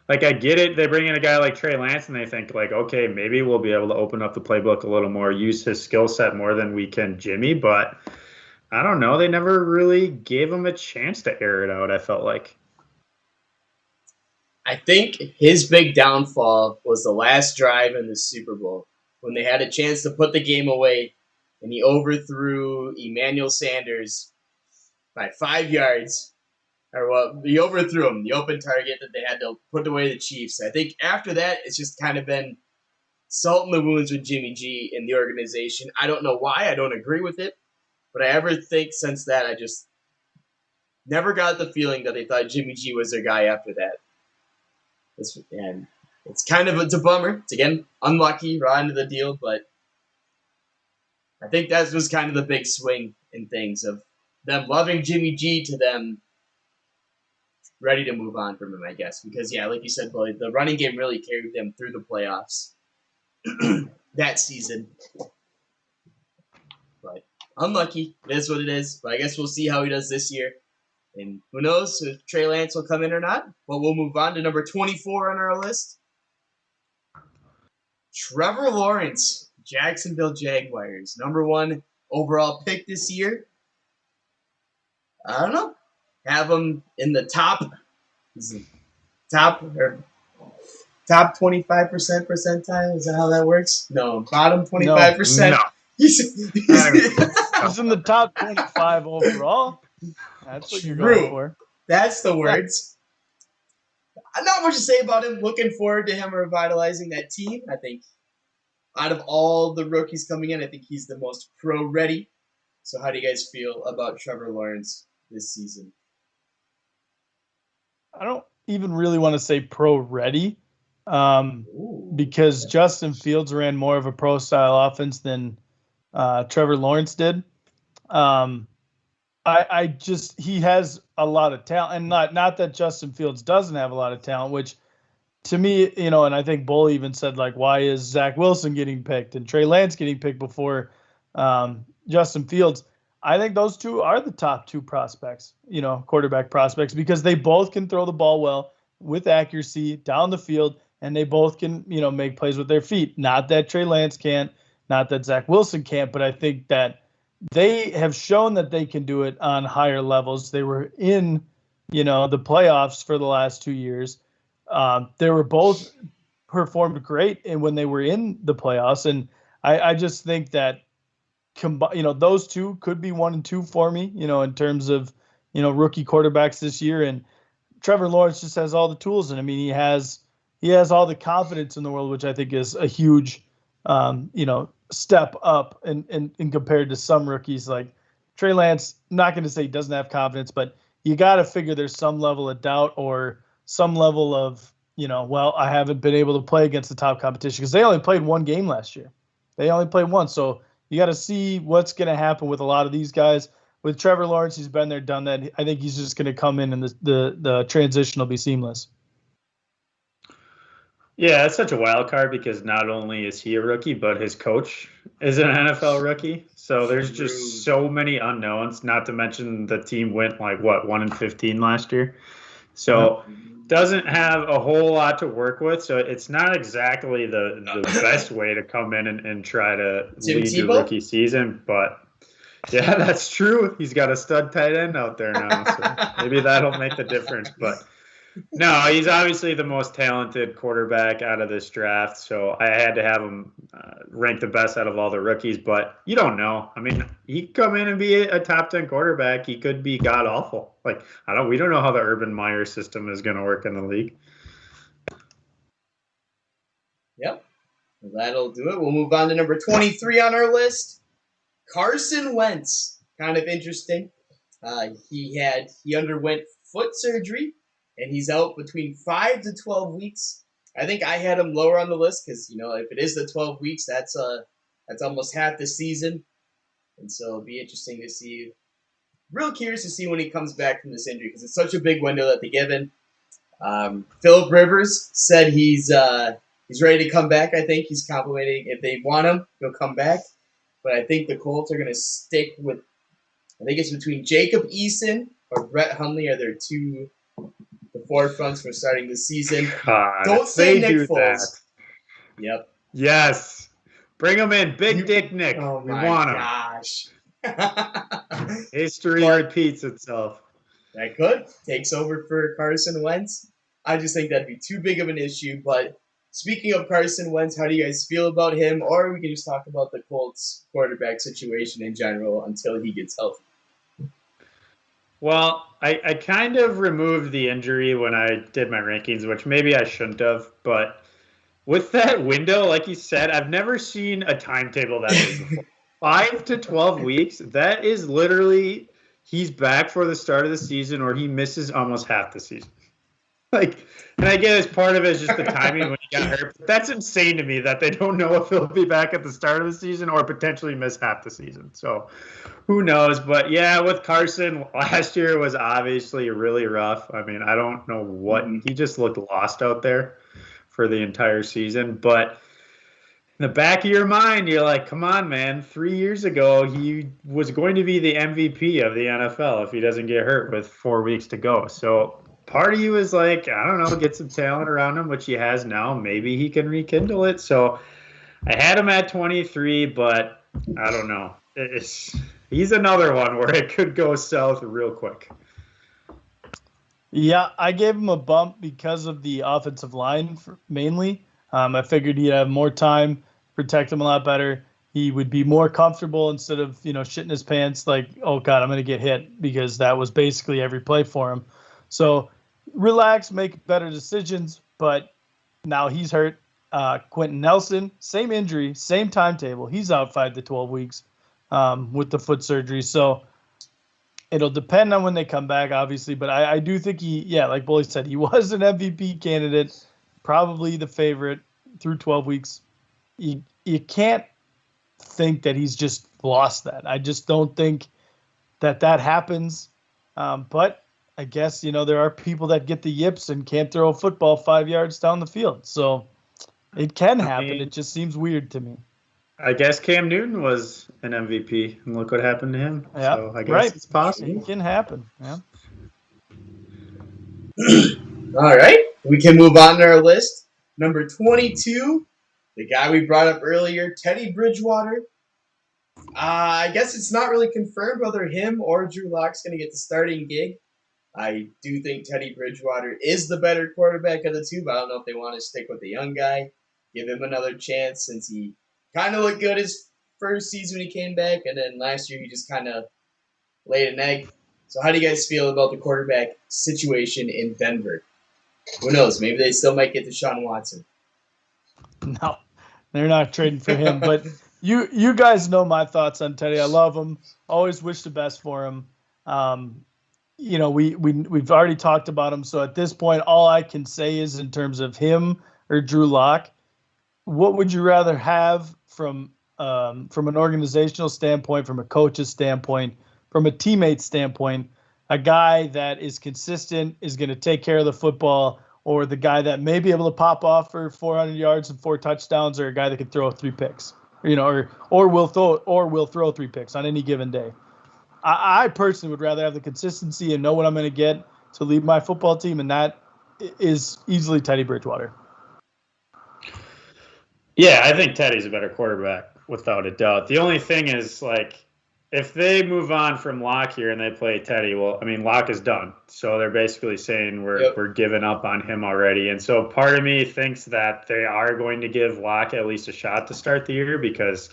S2: Like, I get it. They bring in a guy like Trey Lance, and they think, like, okay, maybe we'll be able to open up the playbook a little more, use his skill set more than we can Jimmy. But I don't know. They never really gave him a chance to air it out, I felt like.
S1: I think his big downfall was the last drive in the Super Bowl when they had a chance to put the game away, and he overthrew Emmanuel Sanders by 5 yards. Or, well, he overthrew him, the open target that they had to put away the Chiefs. I think after that, it's just kind of been salt in the wounds with Jimmy G in the organization. I don't know why. I don't agree with it. But I ever think since that, I just never got the feeling that they thought Jimmy G was their guy after that. And it's kind of a bummer. It's, again, unlucky, raw into the deal, but I think that was kind of the big swing in things of them loving Jimmy G to them ready to move on from him, I guess. Because, yeah, like you said, Billy, the running game really carried them through the playoffs that season. But unlucky. It is what it is. But I guess we'll see how he does this year. And who knows if Trey Lance will come in or not. But we'll move on to number 24 on our list. Trevor Lawrence, Jacksonville Jaguars. Number 1 overall pick this year. I don't know. Have him in the top 25% percentile. Is that how that works? No, bottom 25%.
S2: No.
S3: He's in the top 25 overall. That's what you're going for.
S1: That's the words. Not much to say about him. Looking forward to him revitalizing that team. I think out of all the rookies coming in, I think he's the most pro-ready. So how do you guys feel about Trevor Lawrence this season?
S3: I don't even really want to say pro-ready because Justin Fields ran more of a pro-style offense than Trevor Lawrence did. He has a lot of talent, and not that Justin Fields doesn't have a lot of talent, which to me, and I think Bull even said, like, why is Zach Wilson getting picked and Trey Lance getting picked before Justin Fields? I think those two are the top 2 prospects, quarterback prospects, because they both can throw the ball well with accuracy down the field, and they both can, make plays with their feet. Not that Trey Lance can't, not that Zach Wilson can't, but I think that they have shown that they can do it on higher levels. They were in, the playoffs for the last 2 years. They were both performed great and when they were in the playoffs. And I just think that, those two could be 1 and 2 for me, in terms of, rookie quarterbacks this year. And Trevor Lawrence just has all the tools. And I mean, he has all the confidence in the world, which I think is a huge, step up in compared to some rookies. Like Trey Lance, not going to say he doesn't have confidence, but you got to figure there's some level of doubt or some level of, I haven't been able to play against the top competition because they only played 1 game last year. They only played 1. So you got to see what's going to happen with a lot of these guys. with Trevor Lawrence, he's been there, done that. I think he's just going to come in and the transition will be seamless.
S2: Yeah, it's such a wild card because not only is he a rookie, but his coach is an NFL rookie. So there's just so many unknowns, not to mention the team went 1-15 last year. So doesn't have a whole lot to work with. So it's not exactly the best way to come in and try to lead your rookie season. But yeah, that's true. He's got a stud tight end out there now. So maybe that'll make the difference. But no, he's obviously the most talented quarterback out of this draft, so I had to have him ranked the best out of all the rookies, but you don't know. I mean, he could come in and be a top 10 quarterback. He could be god-awful. We don't know how the Urban Meyer system is going to work in the league.
S1: Yep. Well, that'll do it. We'll move on to number 23 on our list. Carson Wentz. Kind of interesting. He underwent foot surgery, and he's out between 5 to 12 weeks. I think I had him lower on the list because, if it is the 12 weeks, that's almost half the season. And so it'll be interesting to see. Real curious to see when he comes back from this injury because it's such a big window that they give him. Philip Rivers said he's ready to come back. I think he's complimenting. If they want him, he'll come back. But I think the Colts are going to stick with, I think it's between Jacob Eason or Brett Hundley are their two the forefronts for starting the season.
S2: God,
S1: don't say Nick Foles. That. Yep.
S2: Yes. Bring him in. Big Dick Nick.
S1: Oh
S2: we want him.
S1: Gosh.
S2: History repeats itself.
S1: That could. Takes over for Carson Wentz. I just think that'd be too big of an issue. But speaking of Carson Wentz, how do you guys feel about him? Or we can just talk about the Colts quarterback situation in general until he gets healthy.
S2: Well, I kind of removed the injury when I did my rankings, which maybe I shouldn't have. But with that window, like you said, I've never seen a timetable that big before. 5 to 12 weeks, that is literally he's back for the start of the season or he misses almost half the season. And I guess part of it is just the timing when he got hurt. But that's insane to me that they don't know if he'll be back at the start of the season or potentially miss half the season. So who knows? But yeah, with Carson, last year was obviously really rough. I mean, I don't know what he just looked lost out there for the entire season. But in the back of your mind, you're like, come on, man. 3 years ago, he was going to be the MVP of the NFL if he doesn't get hurt with 4 weeks to go. So part of you is like, I don't know, get some talent around him, which he has now. Maybe he can rekindle it. So I had him at 23, but I don't know. He's another one where it could go south real quick.
S3: Yeah, I gave him a bump because of the offensive line mainly. I figured he'd have more time, protect him a lot better. He would be more comfortable instead of, shitting his pants like, oh, God, I'm going to get hit, because that was basically every play for him. So relax, make better decisions, but now he's hurt. Quentin Nelson, same injury, same timetable. He's out 5 to 12 weeks with the foot surgery. So it'll depend on when they come back, obviously. But I do think like Bully said, he was an MVP candidate, probably the favorite through 12 weeks. You can't think that he's just lost that. I just don't think that happens. But I guess, there are people that get the yips and can't throw a football 5 yards down the field. So it can happen. It just seems weird to me.
S2: I guess Cam Newton was an MVP, and look what happened to him.
S3: Yeah,
S2: so I guess it's possible.
S3: It can happen. Yeah.
S1: All right. We can move on to our list. Number 22, the guy we brought up earlier, Teddy Bridgewater. I guess it's not really confirmed whether him or Drew Lock's going to get the starting gig. I do think Teddy Bridgewater is the better quarterback of the two, but I don't know if they want to stick with the young guy, give him another chance since he kind of looked good his first season when he came back, and then last year he just kind of laid an egg. So how do you guys feel about the quarterback situation in Denver? Who knows? Maybe they still might get Deshaun Watson.
S3: No, they're not trading for him. But you guys know my thoughts on Teddy. I love him. Always wish the best for him. We've already talked about him. So at this point, all I can say is in terms of him or Drew Lock, what would you rather have from an organizational standpoint, from a coach's standpoint? from a teammate standpoint, a guy that is consistent, is going to take care of the football, or the guy that may be able to pop off for 400 yards and 4 touchdowns, or a guy that can throw 3 picks, or will throw 3 picks on any given day. I personally would rather have the consistency and know what I'm going to get to lead my football team, and that is easily Teddy Bridgewater.
S2: Yeah, I think Teddy's a better quarterback without a doubt. The only thing is, like, if they move on from Locke here and they play Teddy, well, I mean, Locke is done. So they're basically saying we're giving up on him already. And so part of me thinks that they are going to give Locke at least a shot to start the year, because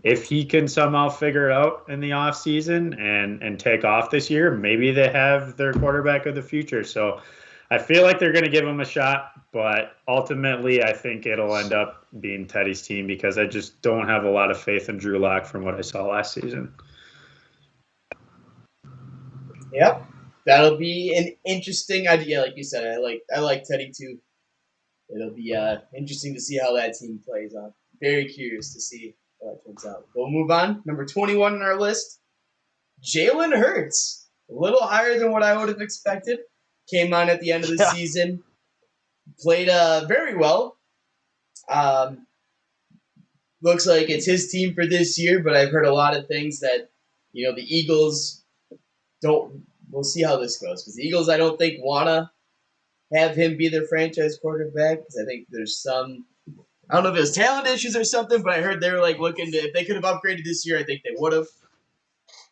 S2: if he can somehow figure it out in the offseason and take off this year, maybe they have their quarterback of the future. So I feel like they're going to give him a shot, but ultimately I think it'll end up being Teddy's team, because I just don't have a lot of faith in Drew Lock from what I saw last season.
S1: Yep, that'll be an interesting idea. Like you said, I like Teddy too. It'll be interesting to see how that team plays out. Very curious to see how that turns out. We'll move on. Number 21 on our list, Jalen Hurts. A little higher than what I would have expected. Came on at the end of the season. Played very well. Looks like it's his team for this year, but I've heard a lot of things that, the Eagles don't. We'll see how this goes, because the Eagles, I don't think, want to have him be their franchise quarterback, because I think there's some, I don't know if it was talent issues or something, but I heard they were like looking to, if they could have upgraded this year, I think they would have.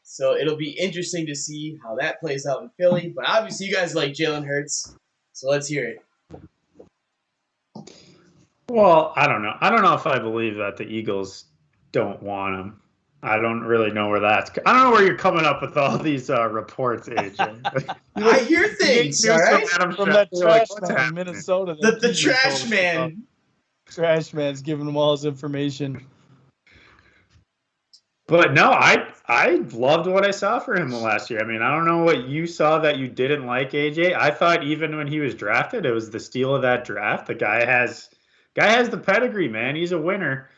S1: So it'll be interesting to see how that plays out in Philly. But obviously you guys like Jalen Hurts, so let's hear it.
S2: Well, I don't know. I don't know if I believe that the Eagles don't want him. I don't really know where that's. I don't know where you're coming up with all these reports, AJ.
S1: I hear things, all right?
S3: From that trash man in Minnesota.
S1: The trash man.
S3: Trash man's giving them all his information.
S2: But no, I loved what I saw for him last year. I mean, I don't know what you saw that you didn't like, AJ. I thought even when he was drafted, it was the steal of that draft. The guy has the pedigree, man. He's a winner.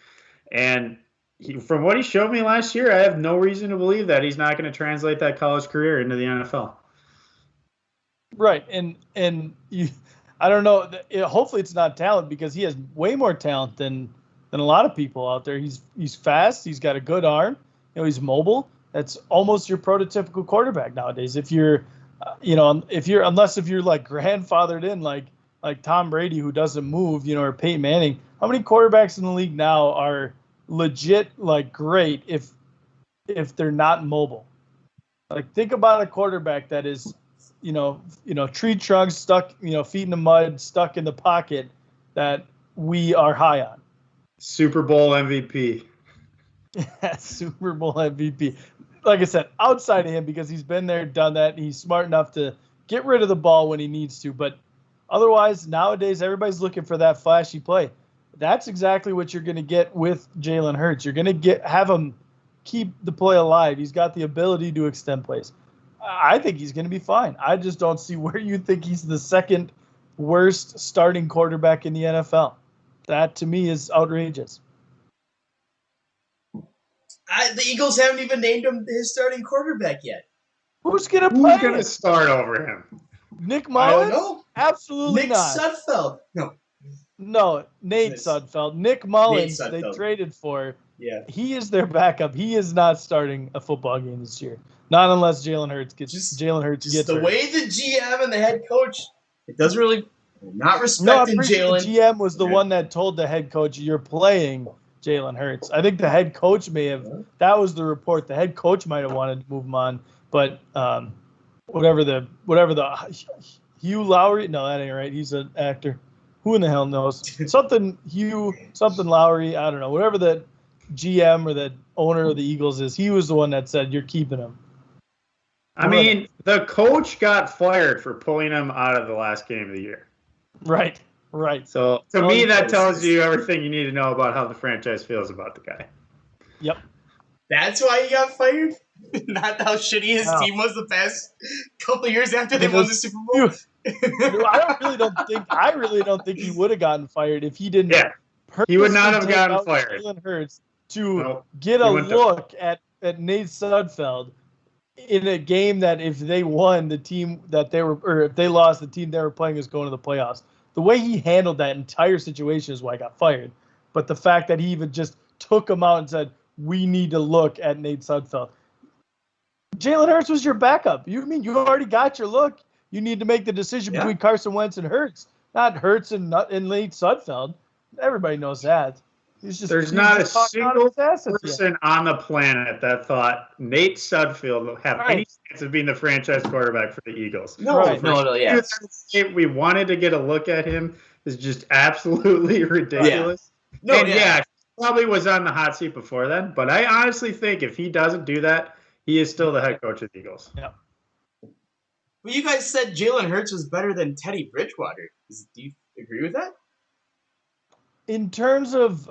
S2: And from what he showed me last year, I have no reason to believe that he's not going to translate that college career into the NFL.
S3: Right, and I don't know. Hopefully, it's not talent, because he has way more talent than a lot of people out there. He's fast. He's got a good arm. He's mobile. That's almost your prototypical quarterback nowadays. If you're unless you're like grandfathered in like Tom Brady, who doesn't move, or Peyton Manning. How many quarterbacks in the league now are legit great if they're not mobile? Like, think about a quarterback that is tree trunks stuck, feet in the mud, stuck in the pocket, that we are high on.
S2: Super Bowl MVP.
S3: Super Bowl MVP. Like I said, outside of him, because he's been there, done that. He's smart enough to get rid of the ball when he needs to, but otherwise, nowadays, everybody's looking for that flashy play. That's exactly what you're going to get with Jalen Hurts. You're going to have him keep the play alive. He's got the ability to extend plays. I think he's going to be fine. I just don't see where you think he's the second worst starting quarterback in the NFL. That, to me, is outrageous.
S1: The Eagles haven't even named him his starting quarterback yet.
S3: Who's going to play?
S2: Who's going to start over him?
S3: Nick Mullins?
S1: I don't know.
S3: Absolutely
S1: Nick
S3: not.
S1: Sudfeld.
S3: No, Nate Sudfeld. Nick Mullins, they traded for.
S1: Yeah.
S3: He is their backup. He is not starting a football game this year. Not unless Jalen Hurts gets
S1: the
S3: hurt.
S1: way the GM and the head coach, it doesn't really not respecting Jalen.
S3: The GM was the one that told the head coach, "You're playing Jalen Hurts." I think the head coach may have. That was the report. The head coach might have wanted to move him on, but whatever the Hugh Lowry. No, that ain't right. He's an actor. Who in the hell knows? Something Lowry. I don't know. Whatever the GM or the owner of the Eagles is, he was the one that said, "You're keeping him."
S2: I mean, the coach got fired for pulling him out of the last game of the year.
S3: Right.
S2: So, to me, that tells you everything you need to know about how the franchise feels about the guy.
S3: Yep.
S1: That's why he got fired? Not how shitty his team was the past couple of years after they won the Super Bowl?
S3: I really don't think he would have gotten fired if he didn't.
S2: Yeah. He would not have gotten fired.
S3: Jalen Hurts to get a look at Nate Sudfeld in a game that if they won, the team that they were, or if they lost, the team they were playing is going to the playoffs. The way he handled that entire situation is why I got fired. But the fact that he even just took him out and said, we need to look at Nate Sudfeld. Jalen Hurts was your backup. You already got your look? You need to make the decision between Carson Wentz and Hurts, not Hurts and Nate Sudfeld. Everybody knows that.
S2: There's not a single person on the planet that thought Nate Sudfeld will have any chance of being the franchise quarterback for the Eagles.
S1: No,
S2: We wanted to get a look at him is just absolutely ridiculous. He probably was on the hot seat before then, but I honestly think if he doesn't do that, he is still the head coach of the Eagles.
S3: Yeah.
S1: Well, you guys said Jalen Hurts was better than Teddy Bridgewater. Do you agree with that?
S3: In terms of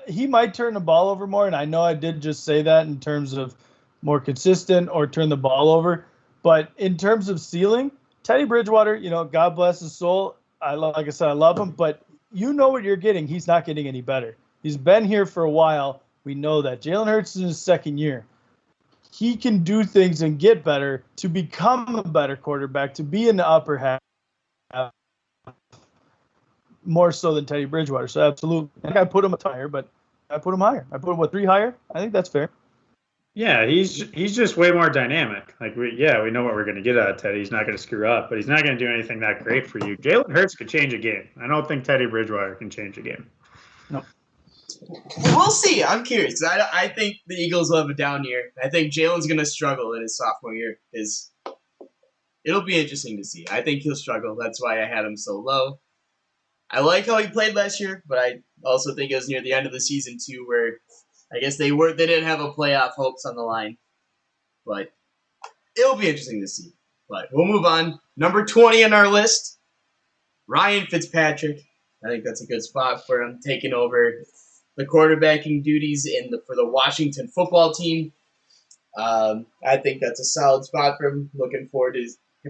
S3: he might turn the ball over more, and I know I did just say that in terms of more consistent or turn the ball over, but in terms of ceiling, Teddy Bridgewater, God bless his soul. Like I said, I love him, but you know what you're getting. He's not getting any better. He's been here for a while. We know that. Jalen Hurts is in his second year. He can do things and get better to become a better quarterback, to be in the upper half. More so than Teddy Bridgewater. So absolutely. I put him higher, but I put him higher. I put him 3 higher. I think that's fair.
S2: Yeah, he's just way more dynamic. Like we know what we're going to get out of Teddy. He's not going to screw up, but he's not going to do anything that great for you. Jalen Hurts could change a game. I don't think Teddy Bridgewater can change a game.
S3: No.
S1: We'll see. I'm curious. I think the Eagles will have a down year. I think Jalen's going to struggle in his sophomore year. It'll be interesting to see. I think he'll struggle. That's why I had him so low. I like how he played last year, but I also think it was near the end of the season too, where I guess they didn't have a playoff hopes on the line. But it'll be interesting to see. But we'll move on. Number 20 on our list, Ryan Fitzpatrick. I think that's a good spot for him, taking over the quarterbacking duties for the Washington football team. I think that's a solid spot for him. Looking forward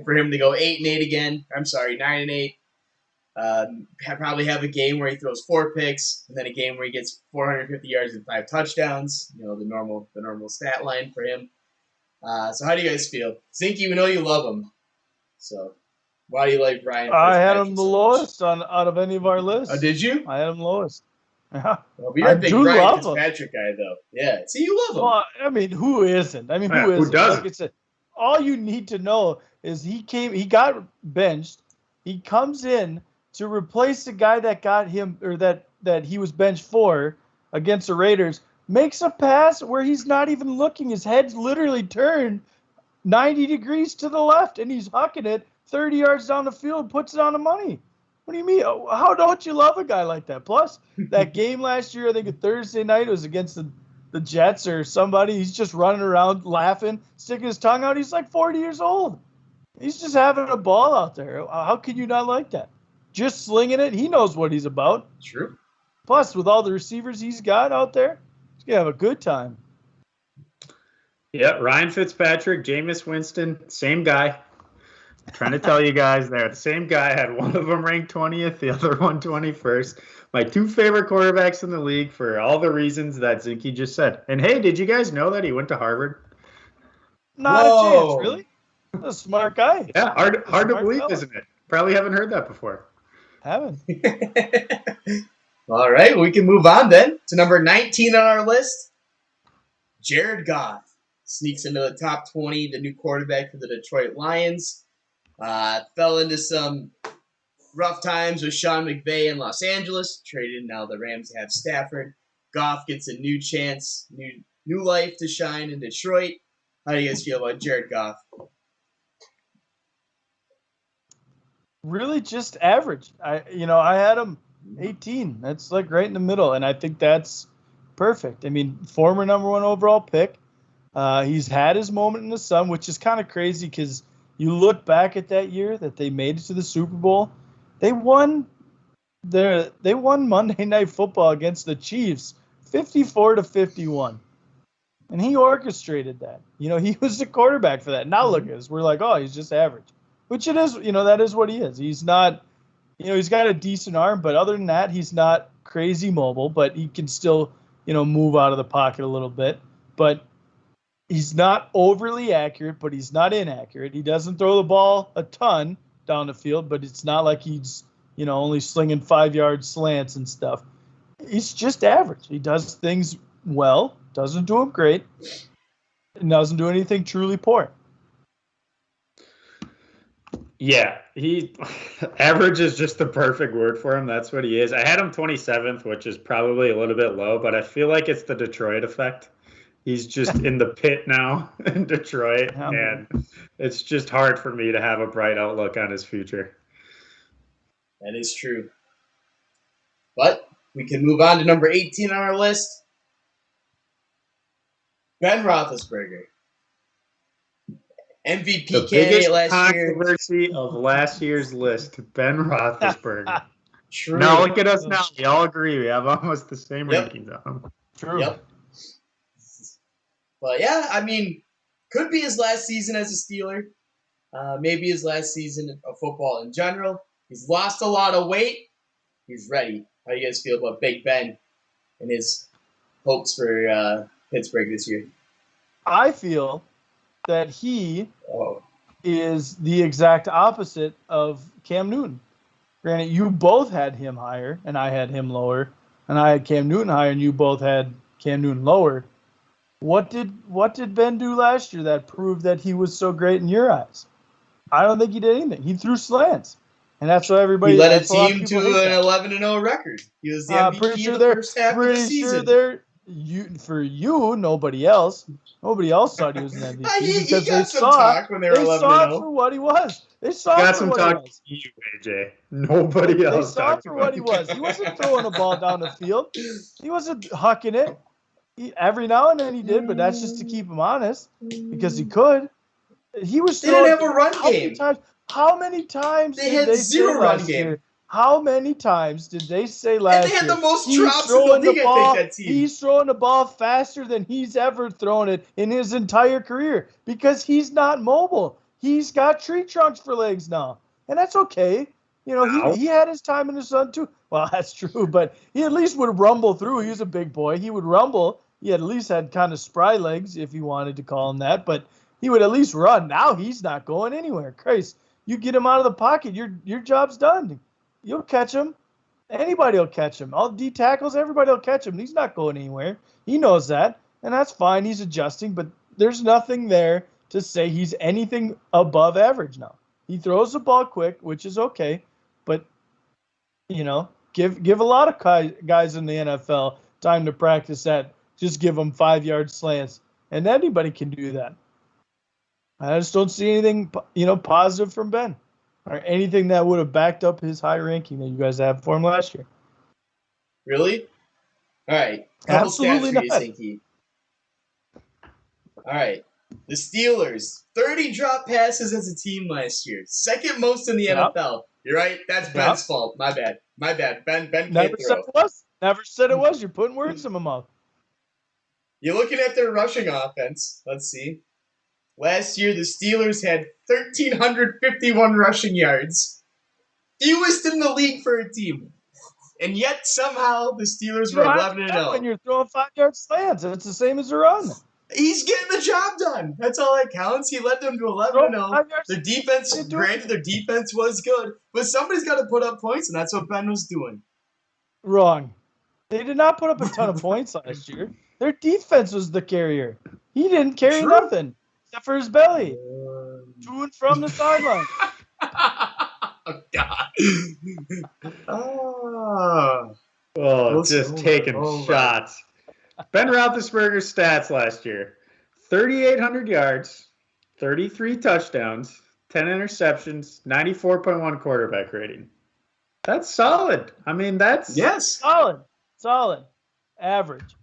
S1: for him to go 8-8 again. 9-8. Probably have a game where he throws 4 picks, and then a game where he gets 450 yards and 5 touchdowns. The normal stat line for him. So how do you guys feel? Zinky, we know you love him. So why do you like Ryan?
S3: I had him the lowest out of any of our lists.
S1: Oh, did you?
S3: I had him lowest. Yeah.
S1: Well, you're a big Ryan Fitzpatrick guy, though. Yeah. See, you love him.
S3: Well, I mean, who isn't? Who isn't?
S2: Who doesn't?
S3: Like I said, all you need to know is he got benched. He comes in to replace the guy that got him, or that he was benched for against the Raiders, makes a pass where he's not even looking. His head's literally turned 90 degrees to the left, and he's hucking it 30 yards down the field, puts it on the money. What do you mean? How don't you love a guy like that? Plus, that game last year, I think a Thursday night, it was against the Jets or somebody. He's just running around laughing, sticking his tongue out. He's like 40 years old. He's just having a ball out there. How can you not like that? Just slinging it. He knows what he's about.
S1: True.
S3: Plus, with all the receivers he's got out there, he's going to have a good time.
S2: Yeah, Ryan Fitzpatrick, Jameis Winston, same guy. I'm trying to tell you guys there. The same guy had one of them ranked 20th, the other one 21st. My 2 favorite quarterbacks in the league for all the reasons that Zinky just said. And hey, did you guys know that he went to Harvard?
S3: Not a chance, really? A smart guy.
S2: Yeah, hard to believe, isn't it? Probably haven't heard that before.
S3: Haven't.
S1: All right, we can move on then to number 19 on our list. Jared Goff sneaks into the top 20, the new quarterback for the Detroit Lions. Fell into some rough times with Sean McVay in Los Angeles. Traded, now the Rams have Stafford. Goff gets a new chance, new life to shine in Detroit. How do you guys feel about Jared Goff?
S3: Really just average. I had him 18. That's like right in the middle, and I think that's perfect. I mean, former number 1 overall pick. He's had his moment in the sun, which is kind of crazy because you look back at that year that they made it to the Super Bowl. They won Monday Night Football against the Chiefs 54-51. And he orchestrated that. He was the quarterback for that. Now look at us. We're like, oh, he's just average. Which it is, that is what he is. He's not, he's got a decent arm, but other than that, he's not crazy mobile, but he can still, move out of the pocket a little bit. But He's not overly accurate, but he's not inaccurate. He doesn't throw the ball a ton down the field, but it's not like he's, only slinging 5-yard slants and stuff. He's just average. He does things well, doesn't do them great, and doesn't do anything truly poor.
S2: Yeah, average is just the perfect word for him. That's what he is. I had him 27th, which is probably a little bit low, but I feel like it's the Detroit effect. He's just in the pit now in Detroit, and it's just hard for me to have a bright outlook on his future.
S1: That is true. But we can move on to number 18 on our list. Ben Roethlisberger. MVP
S2: the
S1: candidate last year.
S2: Controversy of last year's list, Ben Roethlisberger.
S1: True.
S2: Now look at us now. We all agree. We have almost the same rankings on him.
S3: True.
S1: Yep. But yeah, I mean, could be his last season as a Steeler. Maybe his last season of football in general. He's lost a lot of weight. He's ready. How do you guys feel about Big Ben and his hopes for Pittsburgh this year?
S3: I feel that he is the exact opposite of Cam Newton. Granted, you both had him higher, and I had him lower, and I had Cam Newton higher, and you both had Cam Newton lower. What did Ben do last year that proved that he was so great in your eyes? I don't think he did anything. He threw slants, and that's what everybody.
S1: He led a team to an 11-0 record. He was the MVP of the first half of the season.
S3: For you, nobody else thought he was an MVP
S1: he
S3: because
S1: got some talk when they were 11-0.
S3: saw it for what he was. They saw
S2: got
S3: it for
S2: some
S3: what
S2: talk
S3: he was.
S2: to you, AJ. Nobody else.
S3: They saw it for what he was. He wasn't throwing a ball down the field. He wasn't hucking it. Every now and then he did, but that's just to keep him honest because he could. He was.
S1: They didn't have a run game.
S3: How many times
S1: they had zero run game?
S3: Year? How many times did they say last year?
S1: And they had the most drops in the league, I think, that team.
S3: He's throwing the ball faster than he's ever thrown it in his entire career because he's not mobile. He's got tree trunks for legs now, and that's okay. He had his time in the sun too. Well, that's true, but he at least would rumble through. He was a big boy. He would rumble. He at least had kind of spry legs, if you wanted to call him that, but he would at least run. Now he's not going anywhere. Christ, you get him out of the pocket, your job's done. You'll catch him. Anybody will catch him. All D tackles, everybody will catch him. He's not going anywhere. He knows that, and that's fine. He's adjusting, but there's nothing there to say he's anything above average now. He throws the ball quick, which is okay, but give a lot of guys in the NFL time to practice that. Just give them 5-yard slants, and anybody can do that. I just don't see anything, positive from Ben, or anything that would have backed up his high ranking that you guys have for him last year.
S1: Really? All right.
S3: Absolutely not.
S1: All right. The Steelers, 30 drop passes as a team last year, second most in the NFL. You're right. That's Ben's fault. My bad. Ben can't
S3: Never
S1: throw.
S3: said it was. Never said it was. You're putting words in my mouth.
S1: You're looking at their rushing offense. Let's see. Last year, the Steelers had 1,351 rushing yards. Fewest in the league for a team. And yet, somehow, the Steelers were 11-0.
S3: When you're throwing 5-yard slants, it's the same as a run.
S1: He's getting the job done. That's all that counts. He led them to 11-0. Their defense, granted, their defense was good. But somebody's got to put up points, and that's what Ben was doing.
S3: Wrong. They did not put up a ton of points last year. Their defense was the carrier. He didn't carry nothing except for his belly. To and from the sideline.
S1: Oh, God.
S2: Just taking shots. Ben Roethlisberger's stats last year. 3,800 yards, 33 touchdowns, 10 interceptions, 94.1 quarterback rating. That's solid. I mean, that's...
S1: Yes.
S3: Solid. Average.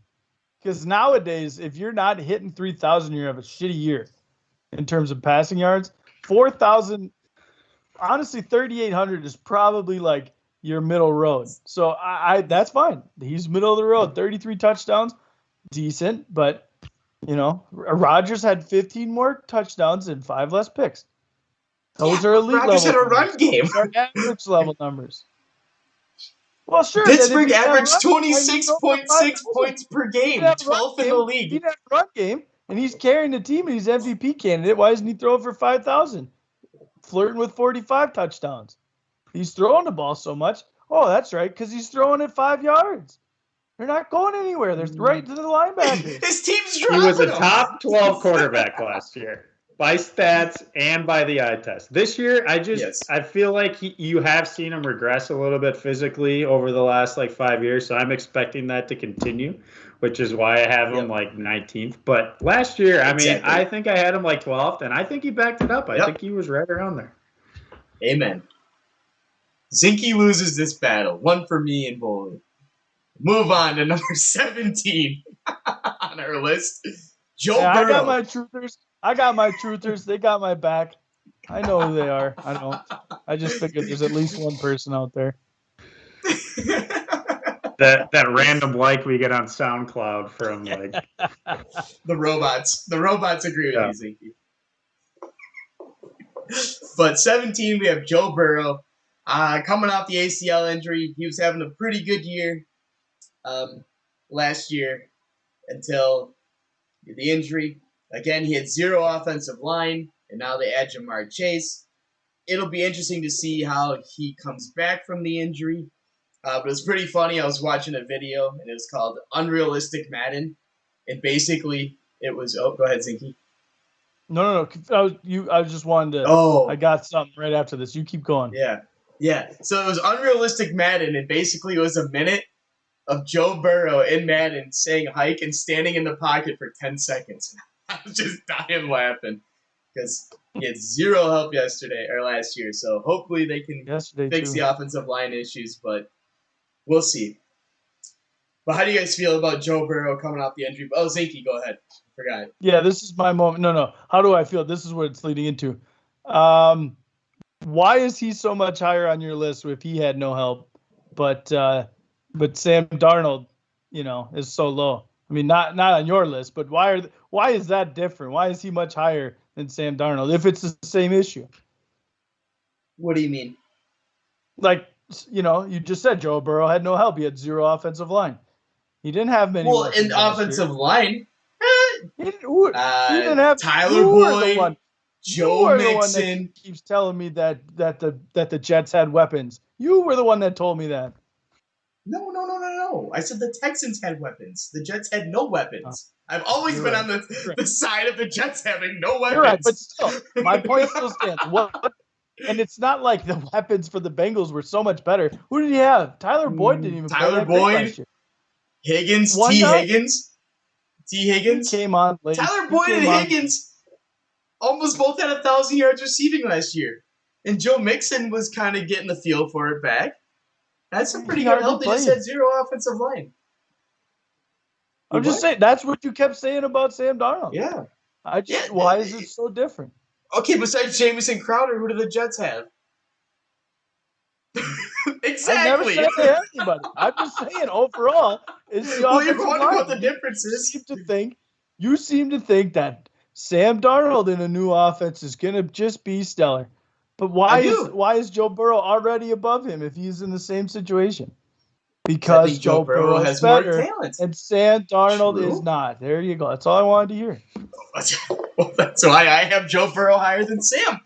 S3: Because nowadays, if you're not hitting 3,000, you have a shitty year in terms of passing yards. 4,000, honestly, 3,800 is probably like your middle road. So I that's fine. He's middle of the road. 33 touchdowns, decent. But, Rodgers had 15 more touchdowns and 5 less picks. Those are elite
S1: Rodgers
S3: level.
S1: had a run game.
S3: Those are average level numbers. Well, sure.
S1: Pittsburgh averaged 26.6 points per game, 12th in the league.
S3: If he had a run game, And he's carrying the team and he's MVP candidate. Why isn't he throwing for 5,000? Flirting with 45 touchdowns. He's throwing the ball so much. Oh, that's right, because he's throwing it 5 yards. They're not going anywhere. They're right to the linebackers.
S1: His team's
S2: He
S1: dropping
S2: was a
S1: him.
S2: top 12 quarterback last year by stats and by the eye test. This year, I feel like you have seen him regress a little bit physically over the last 5 years. So I'm expecting that to continue, which is why I have him 19th. But last year, I think I had him 12th, and I think he backed it up. I think he was right around there.
S1: Amen. Zinky loses this battle. One for me and Bully. Move on to number 17 on our list. Joe Burrow.
S3: I got my truthers. They got my back. I know who they are. I don't. I just figured there's at least one person out there.
S2: that random we get on SoundCloud from
S1: the robots. The robots agree with you, Zinky. But 17, we have Joe Burrow. Coming off the ACL injury, he was having a pretty good year last year until the injury. Again, he had 0 offensive line, and now they add Jamar Chase. It'll be interesting to see how he comes back from the injury. But it was pretty funny. I was watching a video, and it was called Unrealistic Madden. And basically, it was... Oh, go ahead, Zinky.
S3: No. I was just wanting to...
S1: Oh.
S3: I got something right after this. You keep going.
S1: Yeah. So it was Unrealistic Madden, and basically it was a minute of Joe Burrow in Madden saying hike and standing in the pocket for 10 seconds. I was just dying laughing because he had 0 help last year. So hopefully they can fix the offensive line issues, but we'll see. But how do you guys feel about Joe Burrow coming off the injury? Oh, Zinky, go ahead. Forgot.
S3: Yeah, this is my moment. No. How do I feel? This is what it's leading into. Why is he so much higher on your list if he had no help? But Sam Darnold, is so low. I mean, not on your list, but why is that different? Why is he much higher than Sam Darnold if it's the same issue?
S1: What do you mean?
S3: You just said Joe Burrow had no help. He had 0 offensive line. He didn't have many.
S1: Well, in offensive line,
S3: he didn't have
S1: Tyler Boyd, Joe Mixon.
S3: That keeps telling me that the Jets had weapons. You were the one that told me that.
S1: No. I said the Texans had weapons. The Jets had no weapons. I've always been on the side of the Jets having no weapons.
S3: You're right, but still, my point still stands. And it's not like the weapons for the Bengals were so much better. Who did he have? Tyler Boyd didn't even play that great last year.
S1: Higgins, T. Higgins
S3: came on late.
S1: Tyler Boyd and Higgins almost both had 1,000 yards receiving last year. And Joe Mixon was kind of getting the feel for it back. That's a pretty good help. They just had 0 offensive line.
S3: I'm just saying, that's what you kept saying about Sam Darnold.
S1: Yeah.
S3: Why is it so different?
S1: Okay, besides Jamison Crowder, who do the Jets have? Exactly.
S3: I never said they had anybody. I'm just saying, overall, is the
S1: well, you're
S3: offensive
S1: wondering
S3: line.
S1: what the difference is.
S3: You seem to think that Sam Darnold in a new offense is going to just be stellar. But why is Joe Burrow already above him if he's in the same situation? Because Joe Burrow has more talent. And Sam Darnold is not. There you go. That's all I wanted to hear.
S1: Well, that's why I have Joe Burrow higher than Sam.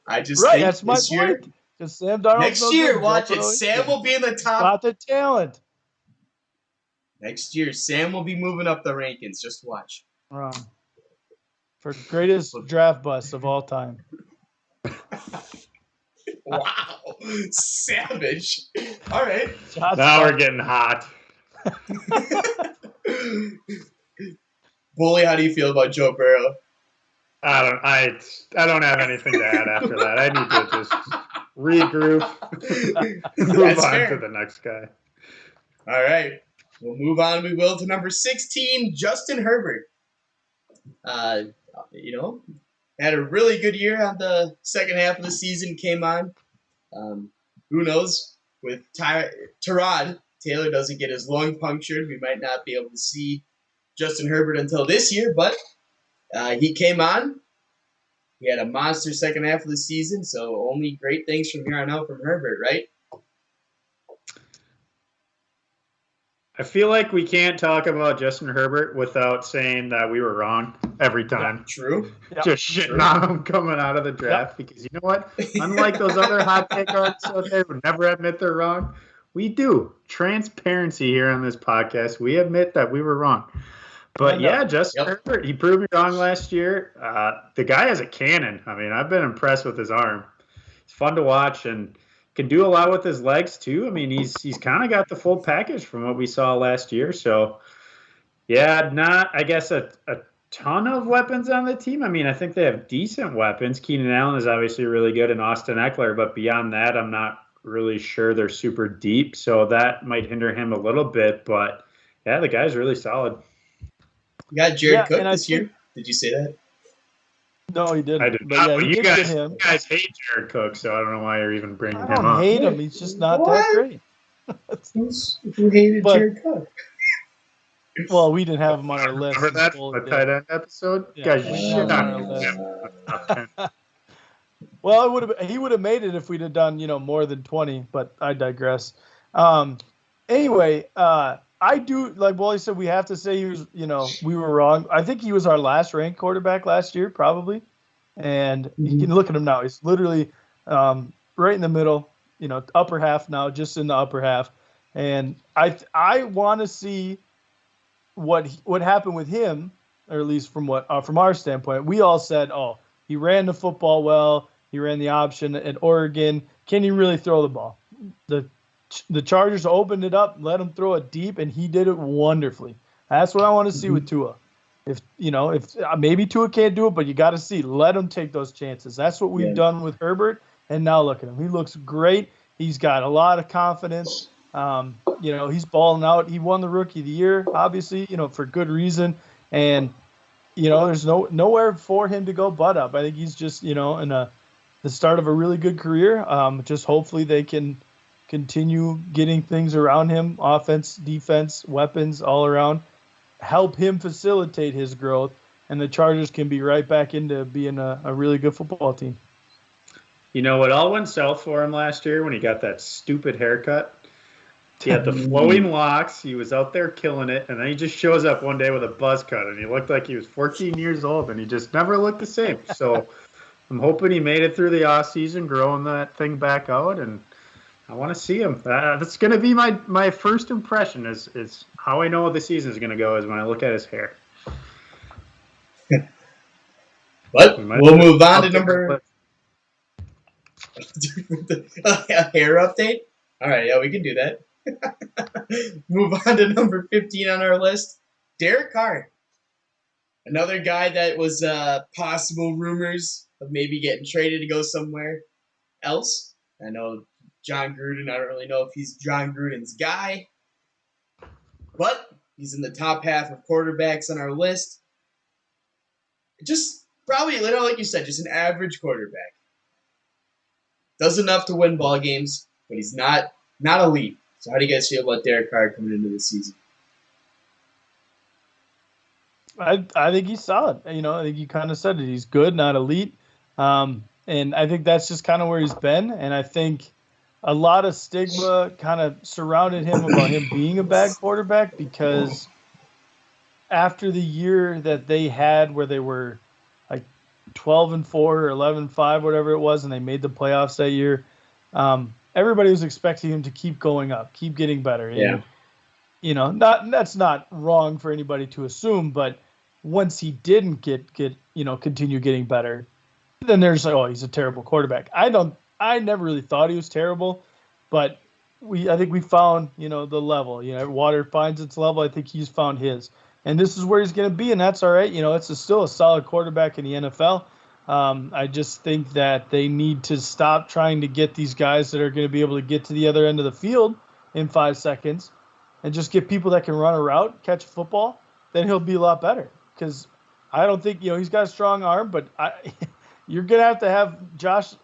S1: I just think
S3: that's my point. Because Sam Darnold
S1: next year, watch it. Sam will be in the top.
S3: Got the talent.
S1: Next year, Sam will be moving up the rankings. Just watch.
S3: For greatest draft bust of all time.
S1: Wow. Savage. All right.
S2: Now we're getting hot.
S1: Bully, how do you feel about Joe Burrow?
S2: I don't have anything to add after that. I need to just regroup. Move on to the next guy.
S1: All right. We'll move on, we will, to number 16, Justin Herbert. Had a really good year on the second half of the season, came on. Who knows? With Tyrod Taylor doesn't get his lung punctured, we might not be able to see Justin Herbert until this year, but he came on. He had a monster second half of the season, so only great things from here on out from Herbert, right?
S2: I feel like we can't talk about Justin Herbert without saying that we were wrong every time.
S1: True.
S3: Yep.
S2: Just shitting on him coming out of the draft because you know what? Unlike those other hot take artists out there who never admit they're wrong, we do. Transparency here on this podcast. We admit that we were wrong. But yeah, Justin Herbert, he proved me wrong last year. The guy has a cannon. I mean, I've been impressed with his arm. It's fun to watch and can do a lot with his legs too. I mean, he's kind of got the full package from what we saw last year. So yeah, not I guess a ton of weapons on the team. I mean, I think they have decent weapons. Keenan Allen is obviously really good, and Austin Eckler, but beyond that, I'm not really sure they're super deep. So that might hinder him a little bit. But yeah, the guy's really solid.
S1: You got Jared Cook this year. Did you say that?
S3: No, he didn't.
S2: I did not. But you guys hate Jared Cook, so I don't know why you're even bringing him up.
S3: I don't hate him. He's just not that great.
S1: Who hated Jared Cook?
S3: Well, we didn't have him on our list.
S2: Remember that from the tight end episode?
S3: Yeah,
S2: guys, you shit on him.
S3: Well, he would have made it if we'd have done, more than 20, but I digress. Anyway, I do, like Wally said, we have to say he was, we were wrong. I think he was our last ranked quarterback last year, probably. And you can look at him now. He's literally right in the middle, upper half now, just in the upper half. And I want to see what happened with him, or at least from our standpoint. We all said, oh, he ran the football well. He ran the option at Oregon. Can he really throw the ball? The Chargers opened it up, let him throw it deep, and he did it wonderfully. That's what I want to see with Tua. If maybe Tua can't do it, but you got to see, let him take those chances. That's what we've done with Herbert, and now look at him. He looks great. He's got a lot of confidence. He's balling out. He won the Rookie of the Year, obviously, for good reason. And there's nowhere for him to go but up. I think he's just in the start of a really good career. Just hopefully they can continue getting things around him, offense, defense, weapons all around, help him facilitate his growth, and the Chargers can be right back into being a really good football team.
S2: You know what all went south for him last year when he got that stupid haircut? He had the flowing locks. He was out there killing it, and then he just shows up one day with a buzz cut, and he looked like he was 14 years old, and he just never looked the same. So I'm hoping he made it through the offseason, growing that thing back out, and I want to see him. That's going to be my first impression is how I know the season is going to go is when I look at his hair.
S1: But we'll move on to number a hair update. All right, yeah, we can do that. Move on to number 15 on our list. Derek Carr, another guy that was possible rumors of maybe getting traded to go somewhere else. I know John Gruden. I don't really know if he's John Gruden's guy, but he's in the top half of quarterbacks on our list. Just probably, like you said, just an average quarterback. Does enough to win ball games, but he's not elite. So how do you guys feel about Derek Carr coming into the season?
S3: I think he's solid. I think you kind of said it. He's good, not elite. And I think that's just kind of where he's been. And I think a lot of stigma kind of surrounded him about him being a bad quarterback because after the year that they had where they were like 12-4 or 11-5, whatever it was, and they made the playoffs that year, everybody was expecting him to keep going up, keep getting better.
S1: Yeah.
S3: And, that's not wrong for anybody to assume, but once he didn't continue getting better, then there's like, oh, he's a terrible quarterback. I never really thought he was terrible, but I think we found, the level. Water finds its level. I think he's found his. And this is where he's going to be, and that's all right. It's still a solid quarterback in the NFL. I just think that they need to stop trying to get these guys that are going to be able to get to the other end of the field in 5 seconds and just get people that can run a route, catch a football. Then he'll be a lot better because I don't think, he's got a strong arm, but you're going to have Josh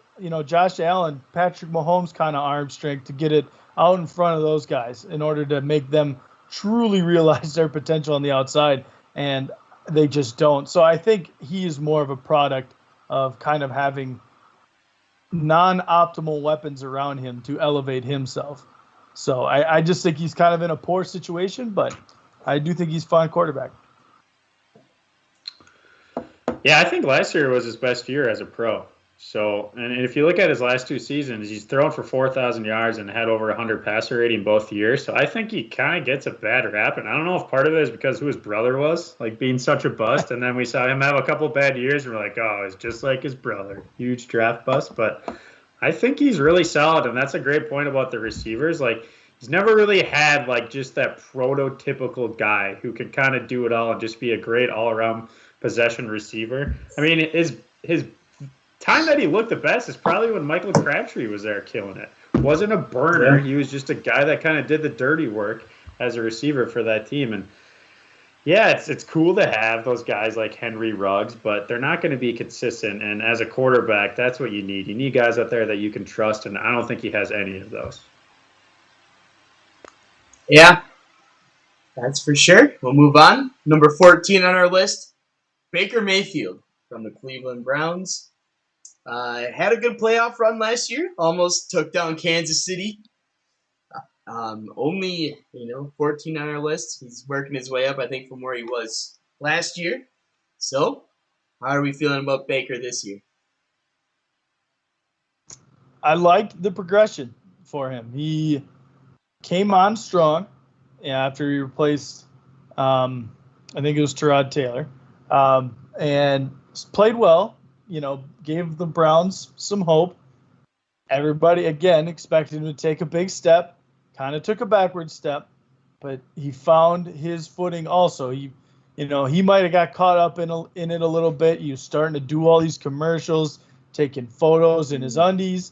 S3: Allen, Patrick Mahomes kind of arm strength to get it out in front of those guys in order to make them truly realize their potential on the outside, and they just don't. So I think he is more of a product of kind of having non-optimal weapons around him to elevate himself. So I just think he's kind of in a poor situation, but I do think he's a fine quarterback.
S2: Yeah, I think last year was his best year as a pro. So, and if you look at his last 2 seasons, he's thrown for 4,000 yards and had over 100 passer rating both years. So I think he kind of gets a bad rap. And I don't know if part of it is because who his brother was, like being such a bust. And then we saw him have a couple bad years and we're like, oh, it's just like his brother. Huge draft bust. But I think he's really solid. And that's a great point about the receivers. Like, he's never really had like just that prototypical guy who can kind of do it all and just be a great all-around possession receiver. I mean, his time that he looked the best is probably when Michael Crabtree was there killing it. Wasn't a burner. He was just a guy that kind of did the dirty work as a receiver for that team. And yeah, it's cool to have those guys like Henry Ruggs, but they're not going to be consistent. And as a quarterback, that's what you need. You need guys out there that you can trust, and I don't think he has any of those.
S1: Yeah, that's for sure. We'll move on. Number 14 on our list, Baker Mayfield from the Cleveland Browns. Had a good playoff run last year. Almost took down Kansas City. Only 14 on our list. He's working his way up, I think, from where he was last year. So, how are we feeling about Baker this year?
S3: I liked the progression for him. He came on strong after he replaced, I think it was Tyrod Taylor, and played well. Gave the Browns some hope. Everybody, again, expected him to take a big step. Kind of took a backward step, but he found his footing also. He might have got caught up in it a little bit. He was starting to do all these commercials, taking photos in his undies.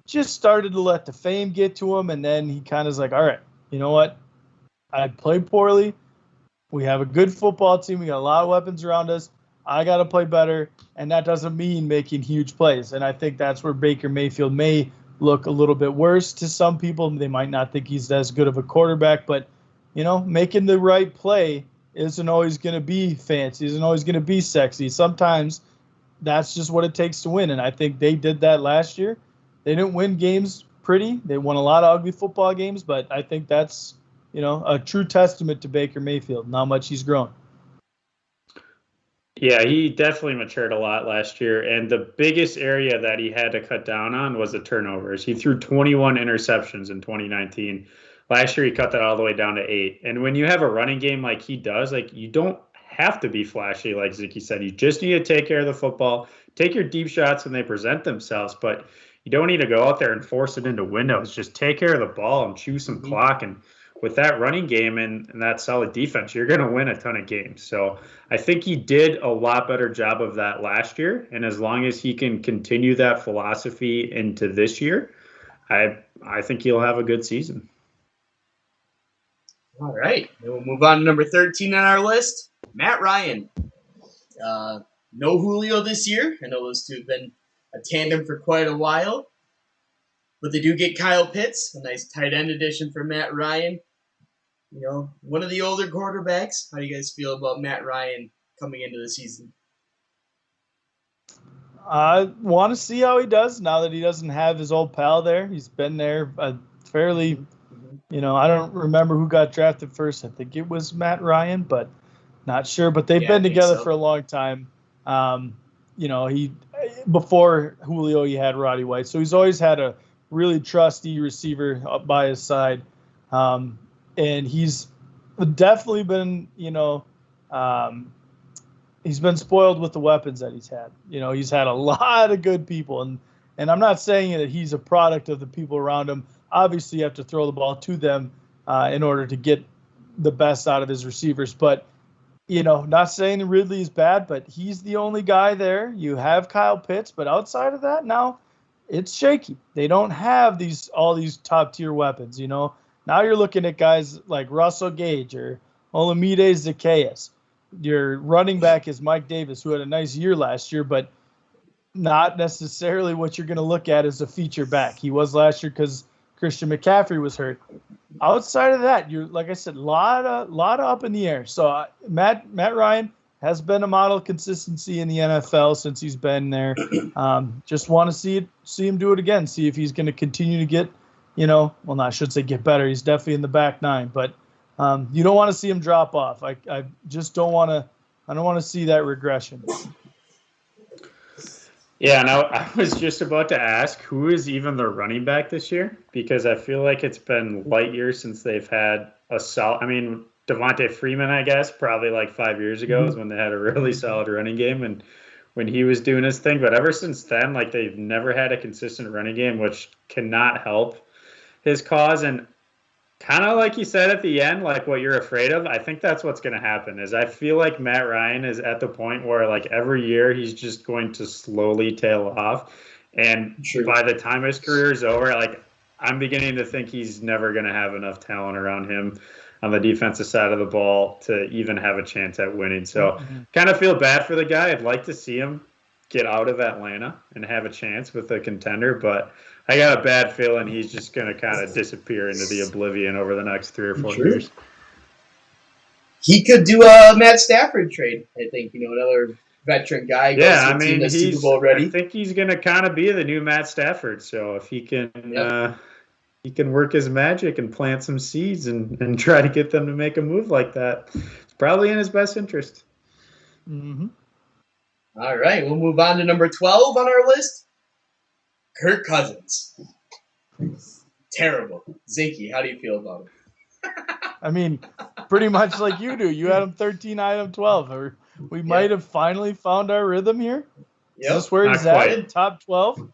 S3: Just started to let the fame get to him, and then he kind of is like, all right, you know what? I played poorly. We have a good football team. We got a lot of weapons around us. I got to play better, and that doesn't mean making huge plays. And I think that's where Baker Mayfield may look a little bit worse to some people. They might not think he's as good of a quarterback, but, making the right play isn't always going to be fancy, isn't always going to be sexy. Sometimes that's just what it takes to win, and I think they did that last year. They didn't win games pretty. They won a lot of ugly football games, but I think that's, a true testament to Baker Mayfield and how much he's grown.
S2: Yeah, he definitely matured a lot last year, and the biggest area that he had to cut down on was the turnovers. He threw 21 interceptions in 2019. Last year, he cut that all the way down to 8. And when you have a running game like he does, you don't have to be flashy, like Zicky said. You just need to take care of the football, take your deep shots when they present themselves, but you don't need to go out there and force it into windows. Just take care of the ball and chew some clock. And with that running game and that solid defense, you're going to win a ton of games. So I think he did a lot better job of that last year. And as long as he can continue that philosophy into this year, I think he'll have a good season.
S1: All right. Then we'll move on to number 13 on our list, Matt Ryan. No Julio this year. I know those two have been a tandem for quite a while. But they do get Kyle Pitts, a nice tight end addition for Matt Ryan. One of the older quarterbacks. How do you guys feel about Matt Ryan coming into the season?
S3: I want to see how he does now that he doesn't have his old pal there. He's been there fairly, I don't remember who got drafted first. I think it was Matt Ryan, but not sure. But they've been together for a long time. Before Julio, he had Roddy White. So he's always had a really trusty receiver up by his side. And he's definitely been, he's been spoiled with the weapons that he's had. He's had a lot of good people. And I'm not saying that he's a product of the people around him. Obviously, you have to throw the ball to them in order to get the best out of his receivers. But, not saying Ridley is bad, but he's the only guy there. You have Kyle Pitts, but outside of that, now it's shaky. They don't have all these top-tier weapons, Now you're looking at guys like Russell Gage or Olamide Zaccheaus. Your running back is Mike Davis, who had a nice year last year, but not necessarily what you're going to look at as a feature back. He was last year because Christian McCaffrey was hurt. Outside of that, you're, like I said, lot of up in the air. So Matt Ryan has been a model of consistency in the NFL since he's been there. Just want to see him do it again. See if he's going to continue to get I should say get better. He's definitely in the back nine, but you don't want to see him drop off. I just don't want to. I don't want to see that regression.
S2: Yeah, and I was just about to ask, who is even the running back this year? Because I feel like it's been light years since they've had a solid. I mean, Devontae Freeman, I guess, probably like 5 years ago is when they had a really solid running game and when he was doing his thing. But ever since then, like they've never had a consistent running game, which cannot help his cause. And kind of like you said at the end, like what you're afraid of, I think that's what's going to happen is I feel like Matt Ryan is at the point where like every year he's just going to slowly tail off. And by the time his career is over, like I'm beginning to think he's never going to have enough talent around him on the defensive side of the ball to even have a chance at winning. So kind of feel bad for the guy. I'd like to see him get out of Atlanta and have a chance with a contender, but I got a bad feeling he's just going to kind of disappear into the oblivion over the next 3 or 4 years.
S1: He could do a Matt Stafford trade, I think. Another veteran guy.
S2: Yeah, I mean,
S1: he's Super Bowl ready.
S2: I think he's going to kind of be the new Matt Stafford. So if he can, he can work his magic and plant some seeds and try to get them to make a move like that. It's probably in his best interest.
S3: Mm-hmm.
S1: All right, we'll move on to number 12 on our list. Kirk Cousins. Terrible. Zinky, how do you feel about him?
S3: I mean, pretty much like you do. You had him 13, I had him 12. Or we might have finally found our rhythm here. Yep. Is this where he's at in top 12?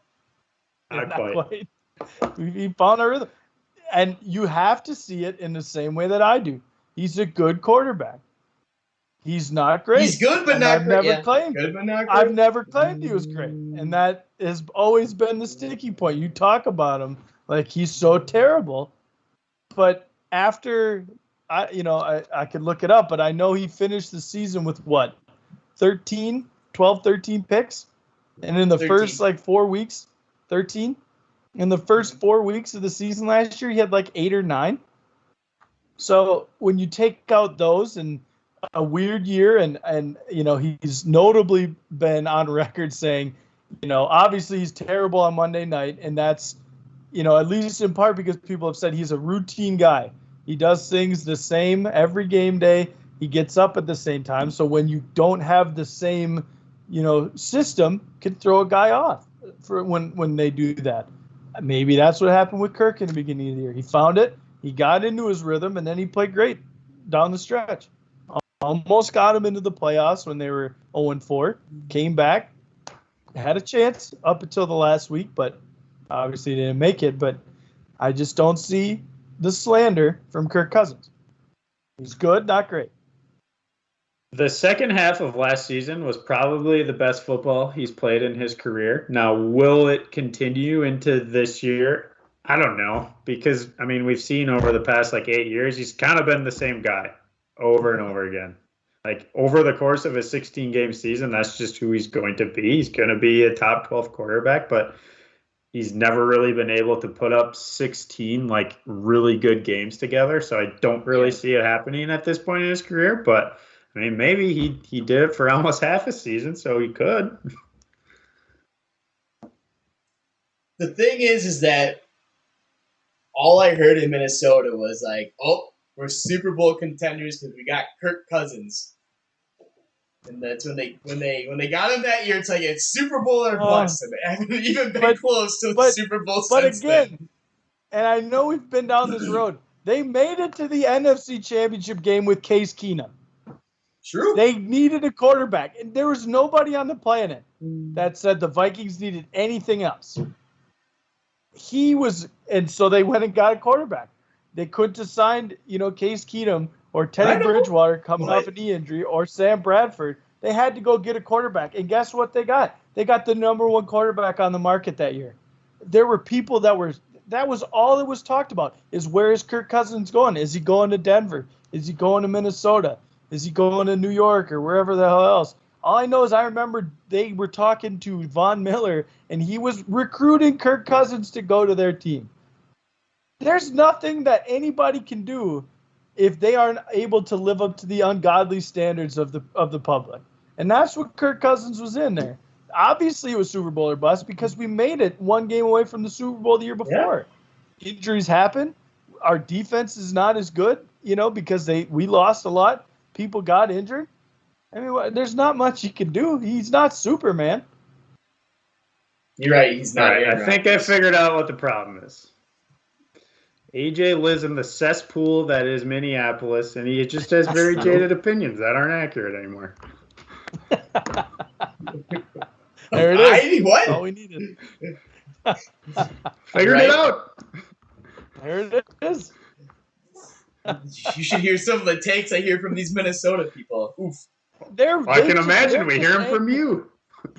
S2: Not quite.
S3: We found our rhythm. And you have to see it in the same way that I do. He's a good quarterback. He's not great.
S1: He's good, but not great.
S3: I've never claimed he was great. And that has always been the sticky point. You talk about him like he's so terrible. But after, I could look it up, but I know he finished the season with what? 13 picks? And in the
S1: 13.
S3: first 4 weeks, 13? In the first 4 weeks of the season last year, he had 8 or 9. So when you take out those and a weird year, and he's notably been on record saying, obviously he's terrible on Monday night, and that's, at least in part because people have said he's a routine guy. He does things the same every game day. He gets up at the same time. So when you don't have the same, system, can throw a guy off for when they do that. Maybe that's what happened with Kirk in the beginning of the year. He found it, he got into his rhythm, and then he played great down the stretch. Almost got him into the playoffs when they were 0-4. Came back, had a chance up until the last week, but obviously didn't make it. But I just don't see the slander from Kirk Cousins. He's good, not great.
S2: The second half of last season was probably the best football he's played in his career. Now, will it continue into this year? I don't know, because, we've seen over the past 8 years, he's kind of been the same guy over and over again. Over the course of a 16-game season, that's just who he's going to be. He's going to be a top 12 quarterback, but he's never really been able to put up 16 really good games together. So I don't really see it happening at this point in his career. But maybe he did it for almost half a season, so he could.
S1: The thing is that all I heard in Minnesota was we're Super Bowl contenders because we got Kirk Cousins, and that's when they got him that year. It's it's Super Bowl or bust, and they haven't even been close to the Super Bowl since then.
S3: And I know we've been down this road. They made it to the NFC Championship game with Case Keenum.
S1: True.
S3: They needed a quarterback, and there was nobody on the planet that said the Vikings needed anything else. And so they went and got a quarterback. They couldn't have signed, Case Keenum or Teddy Bridgewater coming off a knee injury or Sam Bradford. They had to go get a quarterback. And guess what they got? They got the number one quarterback on the market that year. There were people that was all that was talked about is where is Kirk Cousins going? Is he going to Denver? Is he going to Minnesota? Is he going to New York or wherever the hell else? All I know is I remember they were talking to Von Miller, and he was recruiting Kirk Cousins to go to their team. There's nothing that anybody can do if they aren't able to live up to the ungodly standards of the public. And that's what Kirk Cousins was in there. Obviously, it was Super Bowl or bust because we made it one game away from the Super Bowl the year before. injuries happen. Our defense is not as good, because we lost a lot. People got injured. I mean, there's not much he can do. He's not Superman.
S1: You're right. He's not.
S2: Right, I think I figured out what the problem is. AJ lives in the cesspool that is Minneapolis, and he just has very jaded opinions that aren't accurate anymore.
S3: There it is.
S1: What?
S3: All we needed.
S2: Figured it out.
S3: There it is.
S1: You should hear some of the takes I hear from these Minnesota people. Oof.
S2: I can imagine we hear them from you.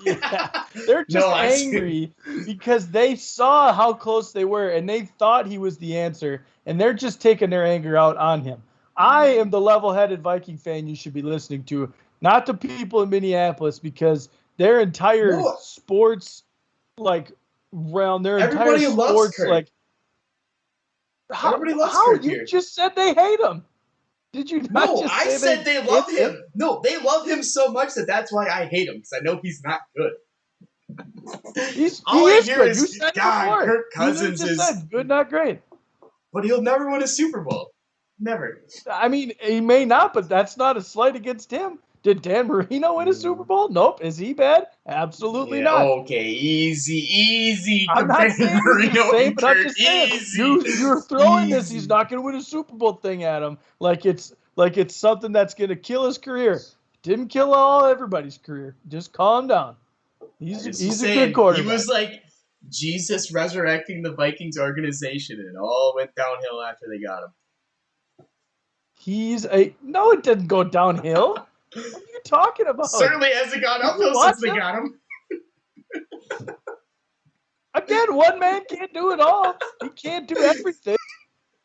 S3: Yeah, they're just angry because they saw how close they were and they thought he was the answer, and they're just taking their anger out on him. I am the level-headed Viking fan you should be listening to, not the people in Minneapolis, because their entire sports realm, their
S1: everybody
S3: entire
S1: loves
S3: sports
S1: Kirk.
S3: Everybody loves
S1: Kirk
S3: you
S1: here.
S3: Just said they hate him. Did you not
S1: No,
S3: just
S1: I
S3: say
S1: said they love him. No, they love him so much that's why I hate him, because I know he's not good.
S3: He is
S1: good.
S3: You said
S1: God,
S3: before.
S1: Kirk Cousins is
S3: good, not great.
S1: But he'll never win a Super Bowl. Never.
S3: I mean, he may not, but that's not a slight against him. Did Dan Marino win a Super Bowl? Nope. Is he bad? Absolutely not.
S1: Okay, easy.
S3: I'm not saying
S1: Marino
S3: same,
S1: and
S3: but I'm
S1: Kirk.
S3: just saying,
S1: Easy.
S3: you're throwing
S1: Easy.
S3: this. He's not going to win a Super Bowl thing at him like it's something that's going to kill his career. Didn't kill everybody's career. Just calm down. He's a good quarterback.
S1: He was like Jesus resurrecting the Vikings organization, and it all went downhill after they got him.
S3: No, it didn't go downhill. What are you talking about?
S1: Certainly hasn't gone uphill since they got him.
S3: Again, one man can't do it all. He can't do everything.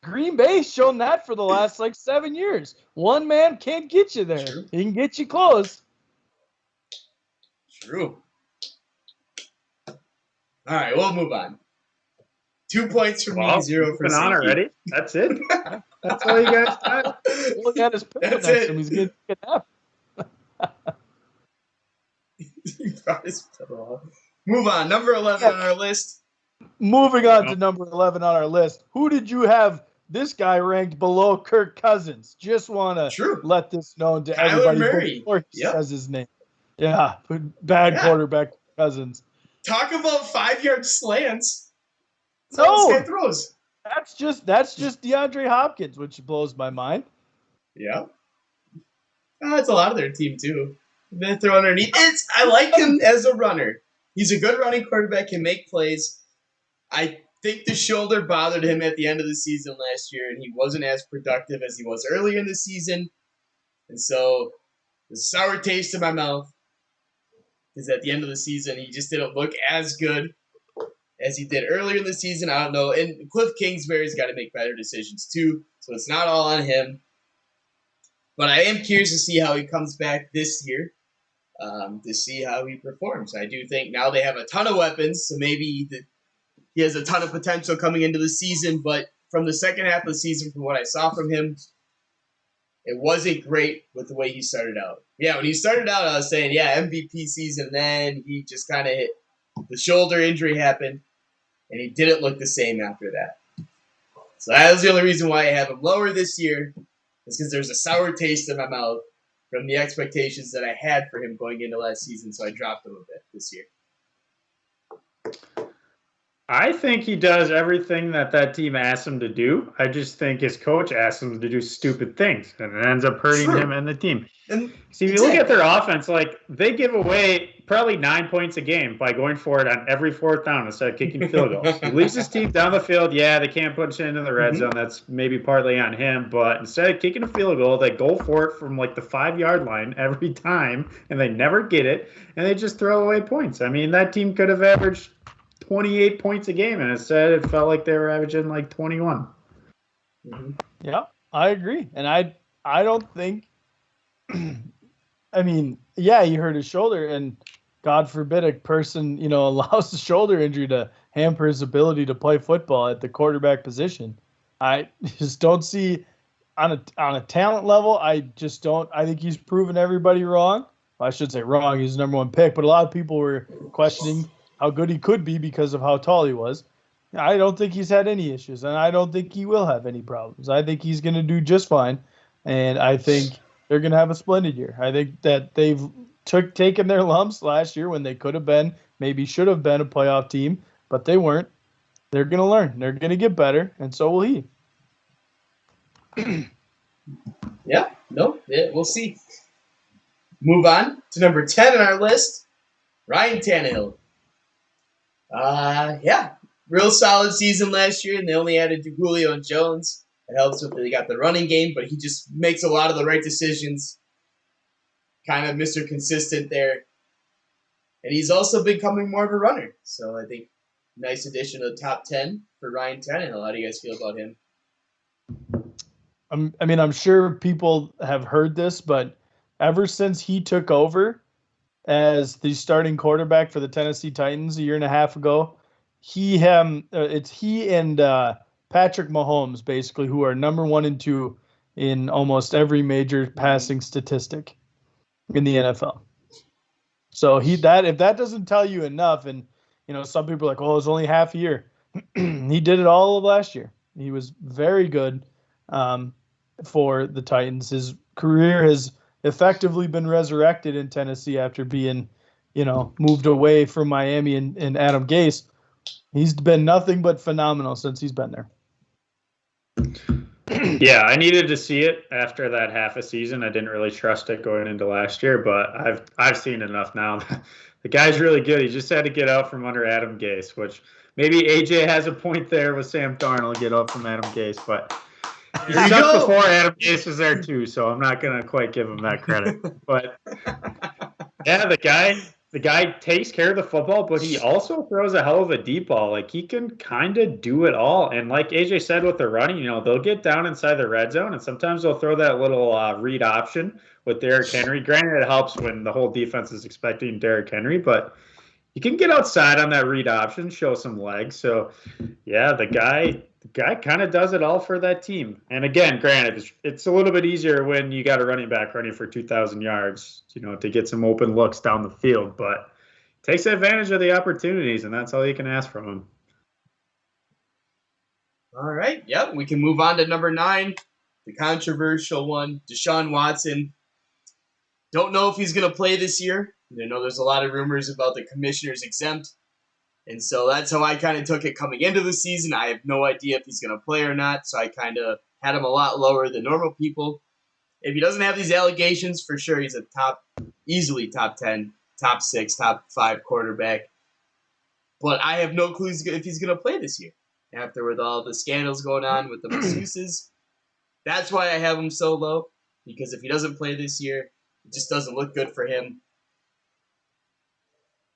S3: Green Bay's shown that for the last 7 years. One man can't get you there.
S1: True.
S3: He can get you close.
S1: True. All right, we'll move on. 2 points for me, 0 for
S2: Safety. On already? That's it? That's all you guys got?
S3: Look at his pillow next to him. He's getting a nap.
S1: He brought his pillow up. Move on. Number 11 on our list.
S3: Moving on to number 11 on our list. Who did you have this guy ranked below Kirk Cousins? Just want to let this known to everybody
S1: Murray.
S3: Before he says his name. Yeah, bad quarterback Cousins.
S1: Talk about 5-yard slants.
S3: No,
S1: this guy throws.
S3: That's just DeAndre Hopkins, which blows my mind.
S1: Yeah. That's a lot of their team, too. They throw underneath. I like him as a runner. He's a good running quarterback, can make plays. I think the shoulder bothered him at the end of the season last year, and he wasn't as productive as he was earlier in the season. And so, the sour taste in my mouth is at the end of the season, he just didn't look as good as he did earlier in the season. I don't know. And Cliff Kingsbury's got to make better decisions, too, so it's not all on him. But I am curious to see how he comes back this year, to see how he performs. I do think now they have a ton of weapons, so maybe he has a ton of potential coming into the season. But from the second half of the season, from what I saw from him, it wasn't great with the way he started out. Yeah, when he started out, I was saying, MVP season. Then he just kind of hit. The shoulder injury happened, and he didn't look the same after that. So that was the only reason why I have him lower this year. It's because there's a sour taste in my mouth from the expectations that I had for him going into last season, so I dropped him a bit this year.
S2: I think he does everything that team asks him to do. I just think his coach asks him to do stupid things, and it ends up hurting him and the team.
S1: And
S2: see, if you look at their offense, they give away probably 9 points a game by going for it on every fourth down instead of kicking field goals. He leaves his team down the field. Yeah, they can't push it into the red zone. That's maybe partly on him. But instead of kicking a field goal, they go for it from the 5-yard line every time, and they never get it, and they just throw away points. I mean, that team could have averaged 28 points a game, and instead it felt like they were averaging 21.
S3: Yeah, I agree. And I don't think I mean, yeah, he hurt his shoulder, and God forbid a person, allows the shoulder injury to hamper his ability to play football at the quarterback position. I just don't see on a talent level, I just don't. I think he's proven everybody wrong. Well, I should say wrong. He's the number one pick, but a lot of people were questioning how good he could be because of how tall he was. I don't think he's had any issues, and I don't think he will have any problems. I think he's going to do just fine, and I think they're going to have a splendid year. I think that they've taken their lumps last year when they could have been, maybe should have been a playoff team, but they weren't. They're going to learn. They're going to get better, and so will he.
S1: We'll see. Move on to number 10 on our list, Ryan Tannehill. Real solid season last year, and they only added Julio Jones. It helps with they got the running game, but he just makes a lot of the right decisions. Kind of Mr. Consistent there. And he's also becoming more of a runner. So I think nice addition to the top 10 for Ryan Tannehill. How do you guys feel about him?
S3: I'm sure people have heard this, but ever since he took over as the starting quarterback for the Tennessee Titans a year and a half ago, it's he and Patrick Mahomes basically who are number 1 and 2 in almost every major passing statistic in the NFL. So if that doesn't tell you enough, and some people are like, it's only half a year. He did it all of last year. He was very good for the Titans. His career has effectively been resurrected in Tennessee after being, moved away from Miami and Adam Gase. He's been nothing but phenomenal since he's been there.
S2: Yeah, I needed to see it after that half a season. I didn't really trust it going into last year, but I've seen enough now. The guy's really good. He just had to get out from under Adam Gase, which maybe AJ has a point there with Sam Darnold, get out from Adam Gase, but he sucked before Adam Gase was there too, so I'm not going to quite give him that credit. But yeah, the guy takes care of the football, but he also throws a hell of a deep ball. Like, he can kind of do it all. And like AJ said with the running, they'll get down inside the red zone, and sometimes they'll throw that little read option with Derrick Henry. Granted, it helps when the whole defense is expecting Derrick Henry, but you can get outside on that read option, show some legs. So, yeah, the guy kind of does it all for that team. And again, granted, it's a little bit easier when you got a running back running for 2,000 yards, to get some open looks down the field. But takes advantage of the opportunities, and that's all you can ask from him.
S1: All right. Yep. We can move on to number 9, the controversial one, Deshaun Watson. Don't know if he's going to play this year. There's a lot of rumors about the commissioner's exempt. And so that's how I kind of took it coming into the season. I have no idea if he's going to play or not. So I kind of had him a lot lower than normal people. If he doesn't have these allegations, for sure he's a easily top 10, top 6, top 5 quarterback. But I have no clue if he's going to play this year. After with all the scandals going on with the masseuses. That's why I have him so low. Because if he doesn't play this year, it just doesn't look good for him.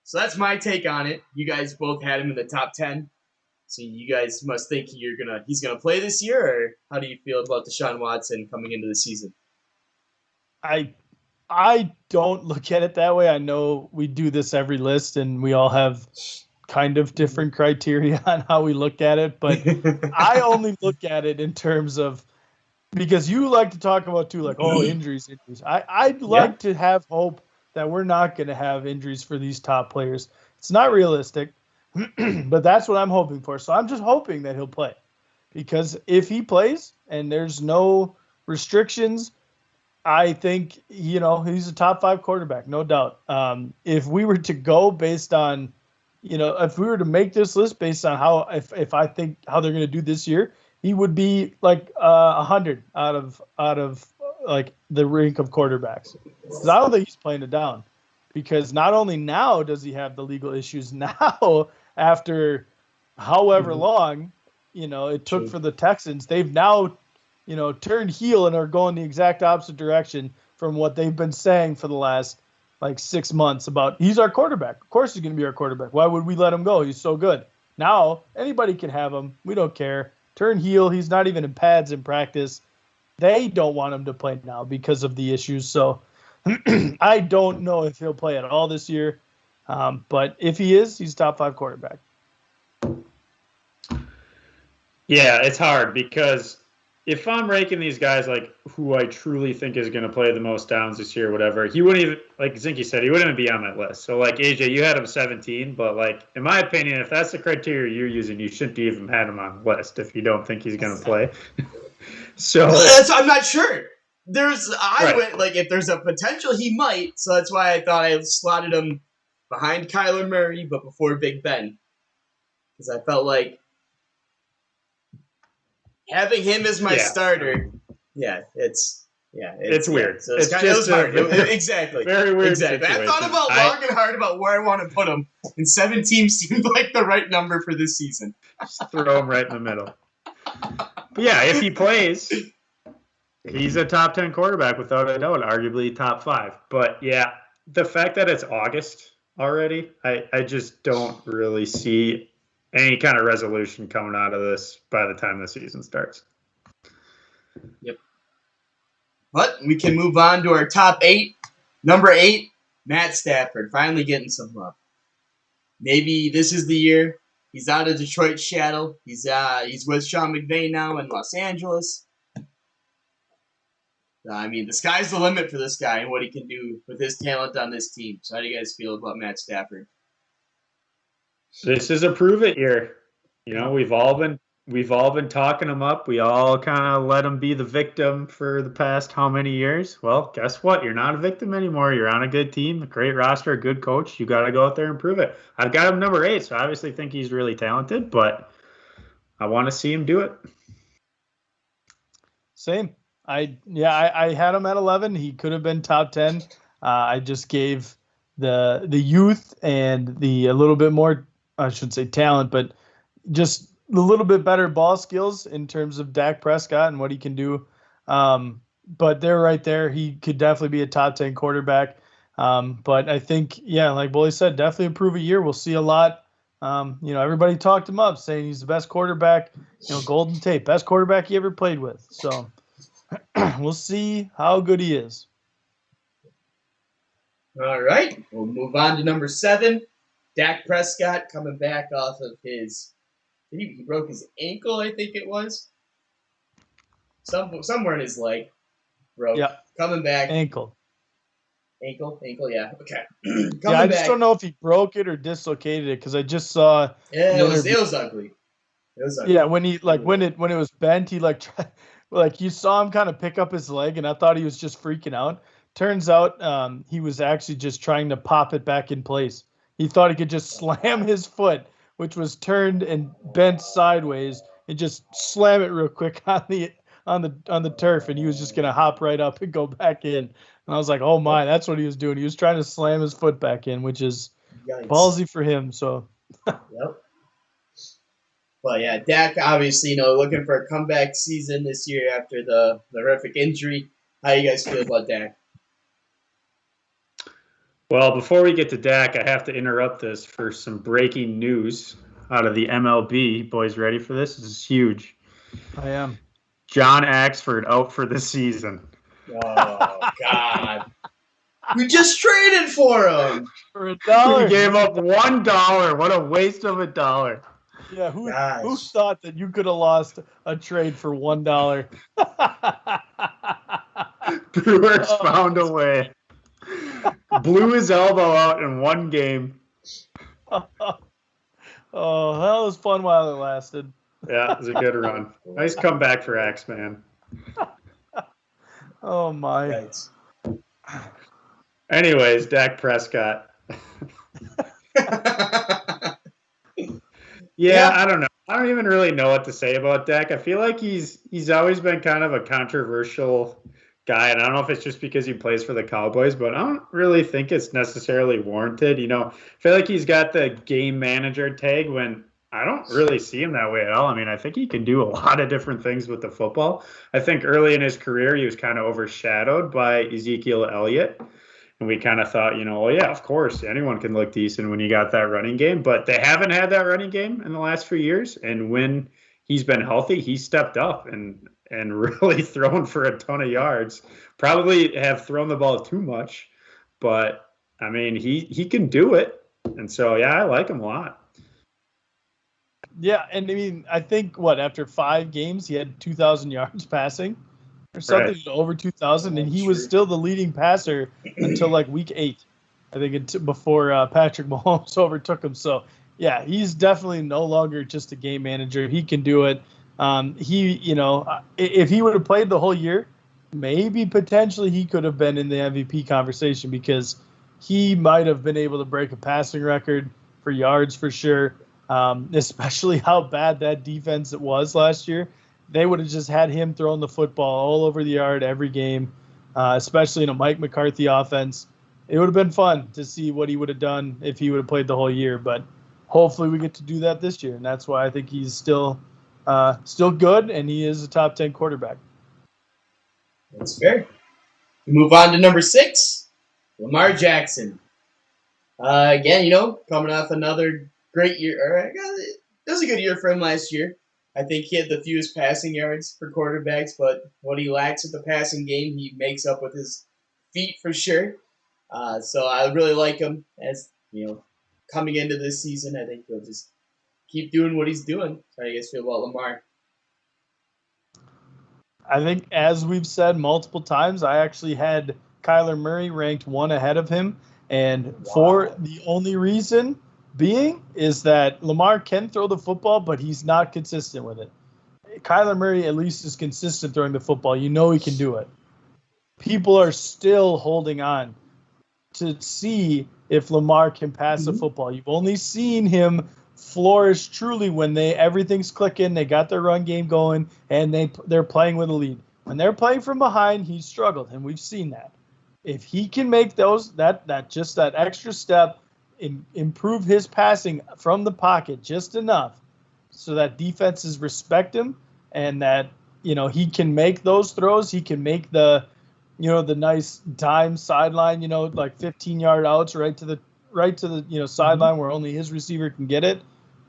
S1: So that's my take on it. You guys both had him in the top 10. So you guys must think he's gonna play this year, or how do you feel about Deshaun Watson coming into the season?
S3: I don't look at it that way. I know we do this every list, and we all have kind of different criteria on how we look at it. But I only look at it in terms of, because you like to talk about too, like, injuries. I'd like to have hope that we're not going to have injuries for these top players. It's not realistic, but that's what I'm hoping for. So I'm just hoping that he'll play, because if he plays and there's no restrictions, I think, he's a top 5 quarterback, no doubt. If we were to go based on, if we were to make this list based on how, if I think how they're going to do this year, he would be like 100 out of like the rank of quarterbacks. Because I don't think he's playing it down. Because not only now does he have the legal issues, now after however long, it took for the Texans, they've now, turned heel and are going the exact opposite direction from what they've been saying for the last 6 months about he's our quarterback. Of course he's going to be our quarterback. Why would we let him go? He's so good. Now anybody can have him. We don't care. Turn heel. He's not even in pads in practice. They don't want him to play now because of the issues. So I don't know if he'll play at all this year. But if he is, he's top 5 quarterback.
S2: Yeah, it's hard because if I'm ranking these guys like who I truly think is going to play the most downs this year, whatever, he wouldn't even, like Zinke said, he wouldn't even be on that list. So like AJ, you had him 17, but like in my opinion, if that's the criteria you're using, you shouldn't even had him on the list if you don't think he's going to play. So
S1: I'm not sure. Went like if there's a potential he might, so that's why I thought I slotted him behind Kyler Murray, but before Big Ben, because I felt like having him as my starter, it's
S2: weird.
S1: So it's just hard. Exactly.
S2: Very weird.
S1: Exactly.
S2: Situation.
S1: I thought about long and hard about where I want to put him, and 17 seemed like the right number for this season.
S2: Just throw him right in the middle. But yeah, if he plays, he's a top 10 quarterback without a doubt, arguably top 5. But yeah, the fact that it's August already, I just don't really see any kind of resolution coming out of this by the time the season starts.
S1: Yep. But we can move on to our top 8. Number 8, Matt Stafford, finally getting some love. Maybe this is the year. He's out of Detroit's shadow. He's with Sean McVay now in Los Angeles. I mean, the sky's the limit for this guy and what he can do with his talent on this team. So how do you guys feel about Matt Stafford?
S2: This is a prove it year. You know, we've all been talking him up. We all kind of let him be the victim for the past how many years? Well, guess what? You're not a victim anymore. You're on a good team, a great roster, a good coach. You got to go out there and prove it. I've got him number 8, so I obviously think he's really talented, but I want to see him do it.
S3: Same. I had him at 11. He could have been top 10. I just gave the youth and the a little bit more, I should say talent, but just a little bit better ball skills in terms of Dak Prescott and what he can do. But they're right there. He could definitely be a top 10 quarterback. But I think, like Bully said, definitely improve a year. We'll see a lot. Everybody talked him up saying he's the best quarterback, Golden Tate, best quarterback he ever played with. So we'll see how good he is.
S1: All right. We'll move on to number 7. Dak Prescott coming back off of his... He broke his ankle, I think it was. Somewhere in his leg. Broke.
S3: Yeah.
S1: Coming back.
S3: Ankle,
S1: yeah. Okay.
S3: I just don't know if he broke it or dislocated it because I just saw...
S1: Yeah, it was ugly.
S3: Yeah, when he when it was bent, he you saw him kind of pick up his leg, and I thought he was just freaking out. Turns out he was actually just trying to pop it back in place. He thought he could just slam his foot, which was turned and bent sideways, and just slam it real quick on the turf, and he was just gonna hop right up and go back in. And I was like, oh my, that's what he was doing. He was trying to slam his foot back in, which is ballsy for him. So.
S1: Yep. Well, yeah, Dak obviously, looking for a comeback season this year after the horrific injury. How do you guys feel about Dak?
S2: Well, before we get to Dak, I have to interrupt this for some breaking news out of the MLB. Boys, ready for this? This is huge.
S3: I am.
S2: John Axford out for the season.
S1: Oh, God. We just traded for him.
S3: For $1.
S2: We gave up $1. What a waste of $1.
S3: Yeah, who thought that you could have lost a trade for $1?
S2: Brewers found a way. Blew his elbow out in one game.
S3: Oh, that was fun while it lasted.
S2: Yeah, it was a good run. Nice comeback for Axeman.
S3: Oh, my.
S1: Right.
S2: Anyways, Dak Prescott. Yeah, I don't know. I don't even really know what to say about Dak. I feel like he's always been kind of a controversial guy, and I don't know if it's just because he plays for the Cowboys, but I don't really think it's necessarily warranted. I feel like he's got the game manager tag when I don't really see him that way at all. I mean, I think he can do a lot of different things with the football. I think early in his career, he was kind of overshadowed by Ezekiel Elliott. And we kind of thought, well, yeah, of course, anyone can look decent when you got that running game. But they haven't had that running game in the last few years. And when he's been healthy, he stepped up and really thrown for a ton of yards. Probably have thrown the ball too much. But, I mean, he can do it. And so, yeah, I like him a lot.
S3: Yeah, and I mean, I think after 5 games, he had 2,000 yards passing or something, over 2,000, and he was still the leading passer until like week 8, I think, before Patrick Mahomes overtook him. So yeah, he's definitely no longer just a game manager. He can do it. If he would have played the whole year, maybe potentially he could have been in the MVP conversation because he might have been able to break a passing record for yards for sure. Especially how bad that defense it was last year. They would have just had him throwing the football all over the yard every game, especially in a Mike McCarthy offense. It would have been fun to see what he would have done if he would have played the whole year. But hopefully we get to do that this year, and that's why I think he's still good, and he is a top 10 quarterback.
S1: That's fair. We move on to number 6, Lamar Jackson. Again, coming off another great year. It was a good year for him last year. I think he had the fewest passing yards for quarterbacks, but what he lacks at the passing game, he makes up with his feet for sure. So I really like him as, coming into this season. I think he'll just keep doing what he's doing. How do you guys feel about Lamar?
S3: I think, as we've said multiple times, I actually had Kyler Murray ranked 1 ahead of him. And for the only reason being is that Lamar can throw the football, but he's not consistent with it. Kyler Murray at least is consistent throwing the football. He can do it. People are still holding on to see if Lamar can pass the football. You've only seen him flourish truly when everything's clicking, they got their run game going, and they're playing with a lead. When they're playing from behind, he's struggled, and we've seen that. If he can make that extra step, improve his passing from the pocket just enough so that defenses respect him, and that he can make those throws. He can make the nice dime sideline, like 15-yard outs right to the sideline where only his receiver can get it.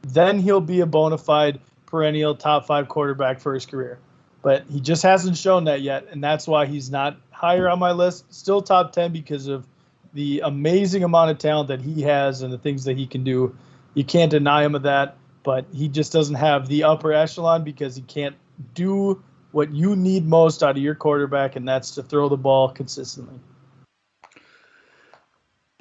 S3: Then he'll be a bona fide perennial top 5 quarterback for his career. But he just hasn't shown that yet, and that's why he's not higher on my list. Still top 10 because of the amazing amount of talent that he has and the things that he can do. You can't deny him of that, but he just doesn't have the upper echelon because he can't do what you need most out of your quarterback, and that's to throw the ball consistently.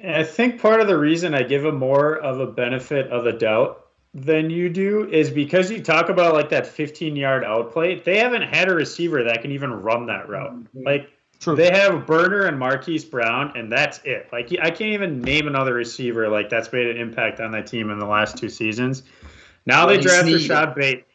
S2: I think part of the reason I give him more of a benefit of the doubt than you do is because you talk about like that 15-yard outplay. They haven't had a receiver that can even run that route. Like,
S3: True.
S2: They have Burner and Marquise Brown, and that's it. Like, I can't even name another receiver like that's made an impact on that team in the last 2 seasons. Now they draft Rashad Bateman.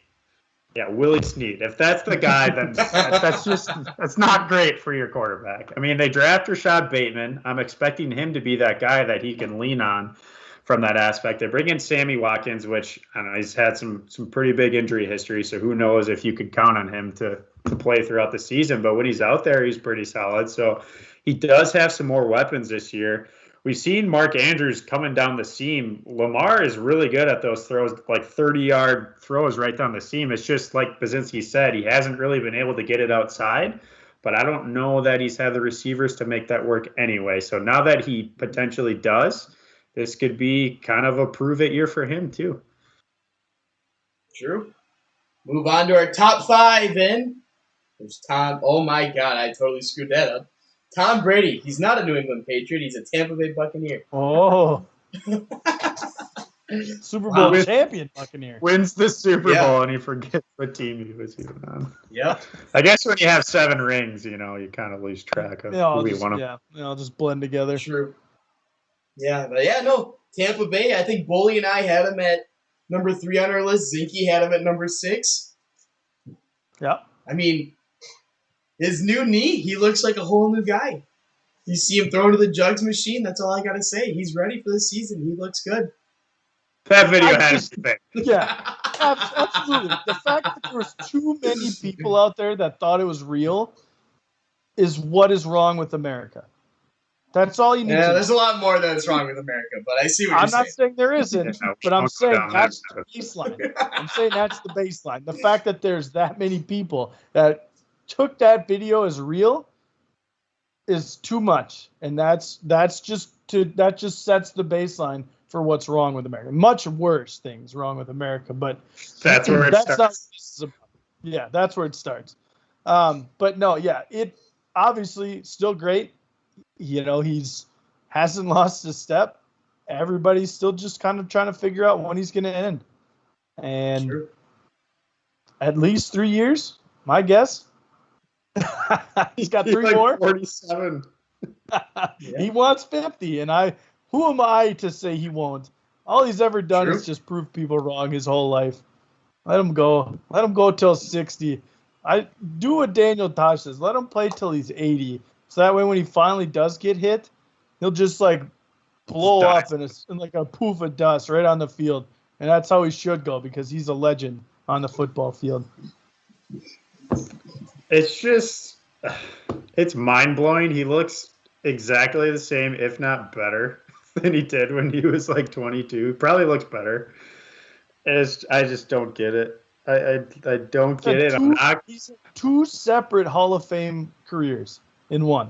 S2: Yeah, Willie Snead. If that's the guy, then that's not great for your quarterback. I mean, they draft Rashad Bateman. I'm expecting him to be that guy that he can lean on from that aspect. They bring in Sammy Watkins, which I don't know, he's had some pretty big injury history, so who knows if you could count on him to play throughout the season. But when he's out there, he's pretty solid. So he does have some more weapons this year. We've seen Mark Andrews coming down the seam. Lamar is really good at those throws, like 30-yard throws right down the seam. It's just like Bazinski said, he hasn't really been able to get it outside, but I don't know that he's had the receivers to make that work anyway. So now that he potentially does, this could be kind of a prove-it year for him too.
S1: True. Move on to our top 5 then. There's Tom. Oh my God, I totally screwed that up. Tom Brady. He's not a New England Patriot. He's a Tampa Bay Buccaneer.
S3: Oh. Super Bowl champion Buccaneer.
S2: Wins the Super Bowl and he forgets what team he was even on.
S1: Yep.
S2: I guess when you have 7 rings, you kind of lose track of who we won them.
S3: Yeah, I'll just blend together.
S1: True. Yeah, but Tampa Bay. I think Bully and I had him at number 3 on our list. Zinke had him at number 6.
S3: Yeah.
S1: I mean, his new knee, he looks like a whole new guy. You see him throw to the jugs machine, that's all I got to say. He's ready for the season. He looks good.
S2: That video has to be.
S3: Yeah, absolutely. The fact that there was too many people out there that thought it was real is what is wrong with America. That's all you need to know.
S1: There's a lot more that's wrong with America, but I see what you're saying.
S3: I'm not saying there isn't, but I'm saying that's the baseline. I'm saying that's the baseline. The fact that there's that many people that took that video as real is too much, and that just sets the baseline for what's wrong with America. Much worse things wrong with America, but
S2: That's where it
S3: that's
S2: starts.
S3: not what this is about. Yeah, that's where it starts. But no, yeah, it obviously still great. You know, he's hasn't lost a step. Everybody's still just kind of trying to figure out when he's going to end. And
S1: True.
S3: at least 3 years, my guess. He's got three
S2: like
S3: more.
S2: 47.
S3: He wants 50, and who am I to say he won't? All he's ever done
S1: True.
S3: is just prove people wrong his whole life. Let him go. Let him go till 60. I do what Daniel Tosh says. Let him play till he's 80. So that way, when he finally does get hit, he'll just like blow up in like a poof of dust right on the field. And that's how he should go because he's a legend on the football field.
S2: It's just, it's mind-blowing. He looks exactly the same, if not better, than he did when he was like 22. Probably looks better. I just don't get it. I don't get it.
S3: He's had 2 separate Hall of Fame careers in one.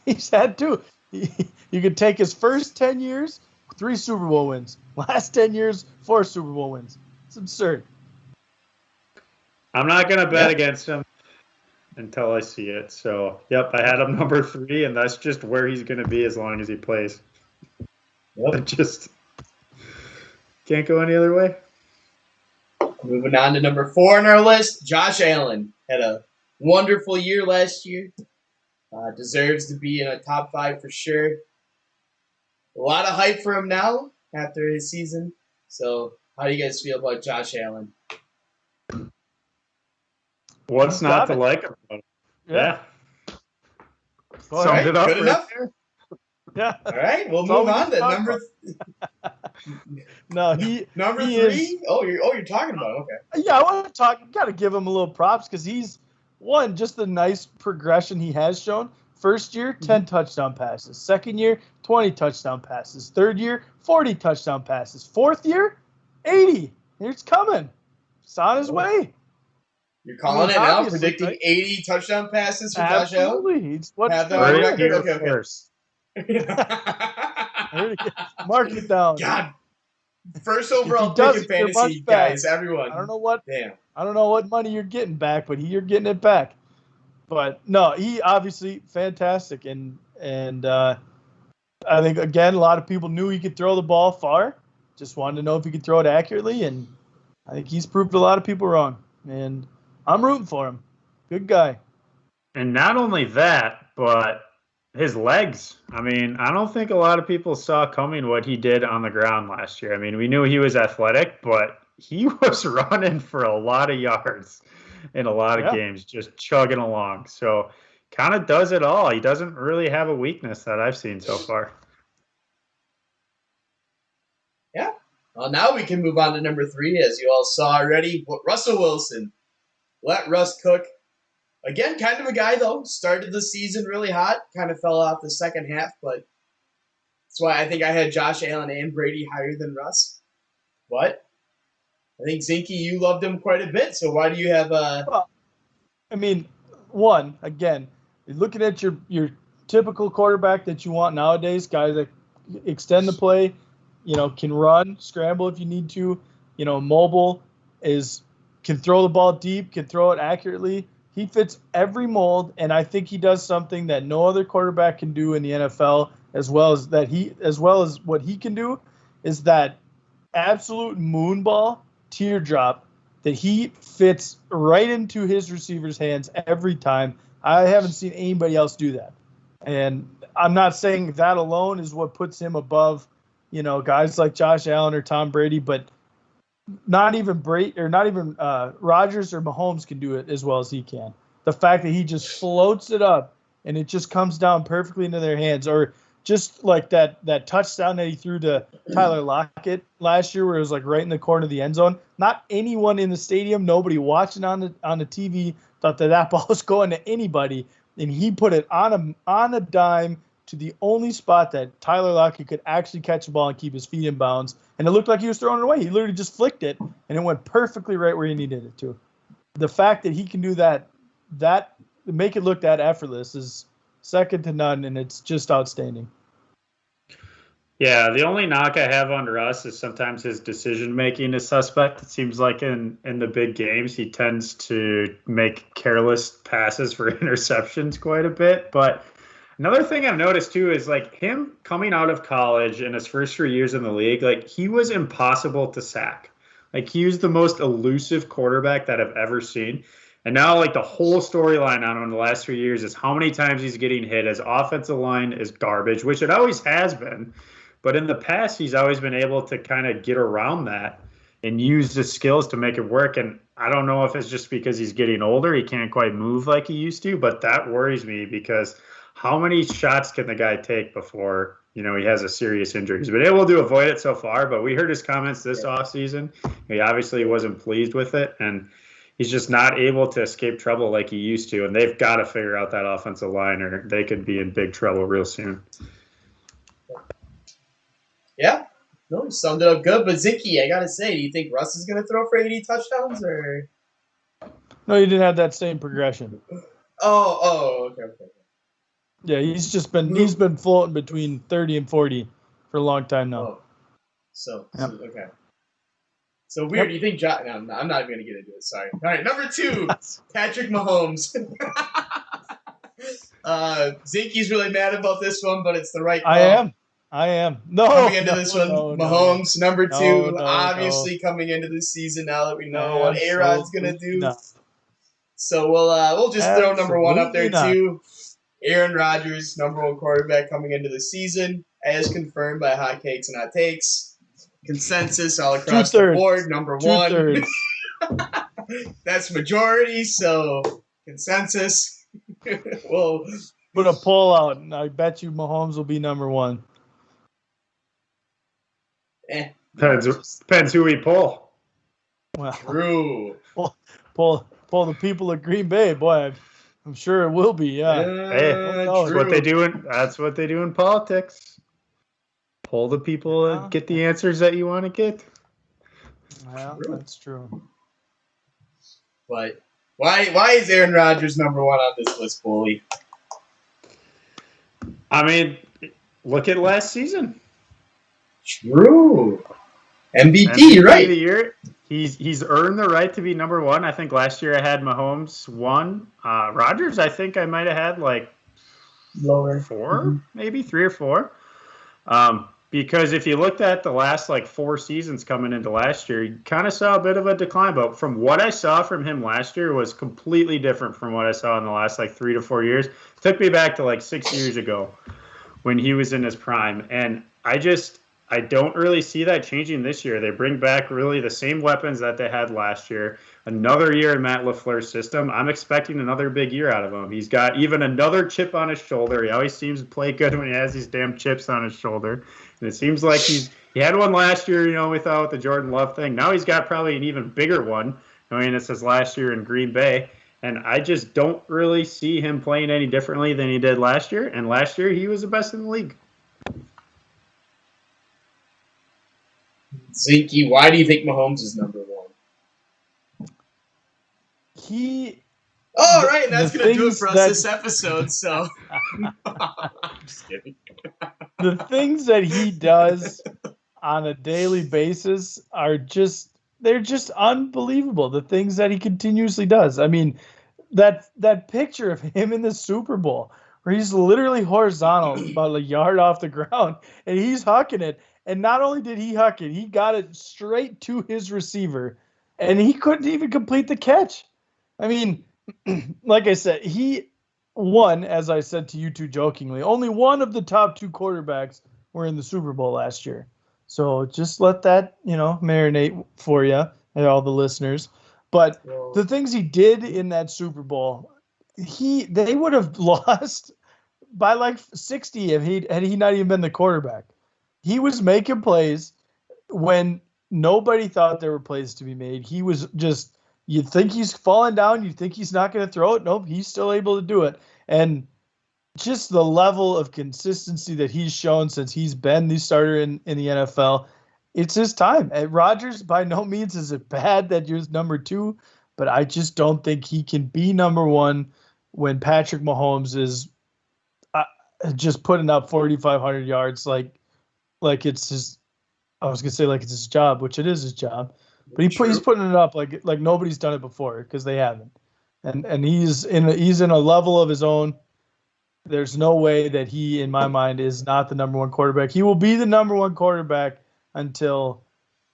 S3: He's had 2. You could take his first 10 years, 3 Super Bowl wins. Last 10 years, 4 Super Bowl wins. It's absurd.
S2: I'm not going to bet against him until I see it. So, yep, I had him number 3, and that's just where he's going to be as long as he plays.
S1: Yep.
S2: I just can't go any other way.
S1: Moving on to number 4 on our list, Josh Allen had a wonderful year last year. Deserves to be in a top 5 for sure. A lot of hype for him now after his season. So, how do you guys feel about Josh Allen?
S2: What's not to like about him? Yeah.
S1: Summed
S2: it up
S1: good
S2: right
S1: enough.
S2: there.
S3: Yeah.
S1: All right, we'll
S3: That's all
S1: move
S3: we
S1: on
S3: can
S1: to
S3: talk
S1: number.
S3: No,
S1: number
S3: he
S1: 3.
S3: is-
S1: You're talking about it. Okay.
S3: Yeah, I want to talk. Got to give him a little props because he's just the nice progression he has shown. First year, 10 touchdown passes. Second year, 20 touchdown passes. Third year, 40 touchdown passes. Fourth year, 80. It's coming. It's on his way.
S1: You're calling it now,
S3: obviously,
S1: predicting
S3: right?
S1: 80 touchdown passes for Josh Allen.
S3: Absolutely. It's what's
S1: Have that
S3: going
S1: on
S3: on.
S1: record?
S2: Right here
S1: Okay.
S2: first.
S3: Mark it down.
S1: God. First overall
S3: does
S1: pick in
S3: it, you're
S1: fantasy,
S3: much back.
S1: guys. Everyone.
S3: I don't know what
S1: Damn.
S3: I don't know what money you're getting back, but you're getting it back. But no, he obviously fantastic, and I think again a lot of people knew he could throw the ball far. Just wanted to know if he could throw it accurately, and I think he's proved a lot of people wrong. And I'm rooting for him. Good guy.
S2: And not only that, but his legs. I mean, I don't think a lot of people saw coming what he did on the ground last year. I mean, we knew he was athletic, but he was running for a lot of yards in a lot of games, just chugging along. So kind of does it all. He doesn't really have a weakness that I've seen so far.
S1: Yeah. Well, now we can move on to number 3, as you all saw already. Russell Wilson. Let Russ cook. Again, kind of a guy, though. Started the season really hot. Kind of fell off the second half, but that's why I think I had Josh Allen and Brady higher than Russ. But I think, Zinke, you loved him quite a bit, so why do you have
S3: Well, I mean, one, again, you're looking at your typical quarterback that you want nowadays, guys that extend the play, can run, scramble if you need to, mobile, can throw the ball deep, can throw it accurately. He fits every mold, and I think he does something that no other quarterback can do in the NFL, as well as what he can do is that absolute moonball teardrop that he fits right into his receiver's hands every time. I haven't seen anybody else do that. And I'm not saying that alone is what puts him above, guys like Josh Allen or Tom Brady, but not even Rodgers or Mahomes can do it as well as he can. The fact that he just floats it up and it just comes down perfectly into their hands, or just like that touchdown that he threw to Tyler Lockett last year, where it was like right in the corner of the end zone. Not anyone in the stadium, nobody watching on the TV thought that ball was going to anybody, and he put it on a dime to the only spot that Tyler Lockett could actually catch the ball and keep his feet in bounds, and it looked like he was throwing it away. He literally just flicked it, and it went perfectly right where he needed it to. The fact that he can do that make it look that effortless is second to none, and it's just outstanding.
S2: Yeah, the only knock I have on Russ is sometimes his decision making is suspect. It seems like in the big games he tends to make careless passes for interceptions quite a bit. But another thing I've noticed too is like him coming out of college in his first 3 years in the league, like he was impossible to sack. Like he was the most elusive quarterback that I've ever seen. And now, like the whole storyline on him in the last 3 years is how many times he's getting hit. His offensive line is garbage, which it always has been. But in the past, he's always been able to kind of get around that and use his skills to make it work. And I don't know if it's just because he's getting older, he can't quite move like he used to, but that worries me because how many shots can the guy take before, he has a serious injury? He's been able to avoid it so far, but we heard his comments this offseason. He obviously wasn't pleased with it, and he's just not able to escape trouble like he used to. And they've got to figure out that offensive line or they could be in big trouble real soon.
S1: Yeah, no, you summed it up good. But Zinky, I gotta say, do you think Russ is gonna throw for 80 touchdowns or?
S3: No, you didn't have that same progression.
S1: Okay.
S3: Yeah, he's been floating between 30 and 40 for a long time now.
S1: Oh, so okay. So weird. Do you think John? No, I'm not even gonna get into it. Sorry. All right, number 2, Patrick Mahomes. Zinky's really mad about this one, but it's the right call.
S3: I am. No.
S1: Coming into this one, Mahomes, number 2,
S3: No,
S1: obviously coming into this season now that we know what A-Rod's going to do.
S3: No.
S1: So we'll just throw number 1 up there too. Aaron Rodgers, number 1 quarterback coming into the season, as confirmed by Hot Cakes and Hot Takes. Consensus all across the board, number 1. That's majority, so consensus. We'll
S3: put a poll out, and I bet you Mahomes will be number 1.
S2: Depends who we pull.
S3: Well,
S1: true.
S3: Pull the people of Green Bay, boy. I'm sure it will be. Yeah.
S2: That's what they do. That's what they do in politics. Pull the people and get the answers that you want to get.
S3: Well, that's true.
S1: But why is Aaron Rodgers number 1 on this list, Bully?
S2: I mean, look at last season.
S1: True. MVP, right?
S2: Of the year. He's earned the right to be number 1. I think last year I had Mahomes 1. Rodgers, I think I might have had like
S1: lower
S2: 4, maybe 3 or 4. Because if you looked at the last like 4 seasons coming into last year, you kind of saw a bit of a decline. But from what I saw from him last year was completely different from what I saw in the last like 3 to 4 years. It took me back to like 6 years ago when he was in his prime. And I don't really see that changing this year. They bring back really the same weapons that they had last year. Another year in Matt LaFleur's system. I'm expecting another big year out of him. He's got even another chip on his shoulder. He always seems to play good when he has these damn chips on his shoulder. And it seems like he had one last year, without the Jordan Love thing. Now he's got probably an even bigger one. I mean, it's his last year in Green Bay. And I just don't really see him playing any differently than he did last year. And last year, he was the best in the league.
S1: Zinky, why do you think Mahomes is number 1? All right, and that's going to do it for us this episode, so. I'm just kidding.
S3: The things that he does on a daily basis they're just unbelievable. The things that he continuously does. I mean, that picture of him in the Super Bowl where he's literally horizontal about a yard off the ground and he's hucking it. And not only did he huck it, he got it straight to his receiver, and he couldn't even complete the catch. I mean, like I said, he won, as I said to you two jokingly, only one of the top 2 quarterbacks were in the Super Bowl last year. So just let that, marinate for you and all the listeners. But the things he did in that Super Bowl, they would have lost by like 60 had he not even been the quarterback. He was making plays when nobody thought there were plays to be made. He was just, you'd think he's falling down. You'd think he's not going to throw it. Nope, he's still able to do it. And just the level of consistency that he's shown since he's been the starter in the NFL, it's his time. And Rodgers, by no means is it bad that you're number 2, but I just don't think he can be number 1 when Patrick Mahomes is just putting up 4,500 yards like like it's his. I was gonna say like it's his job, which it is his job, but he's
S1: True.
S3: putting it up like nobody's done it before because they haven't, and he's in a level of his own. There's no way that he, in my mind, is not the number one quarterback. He will be the number one quarterback until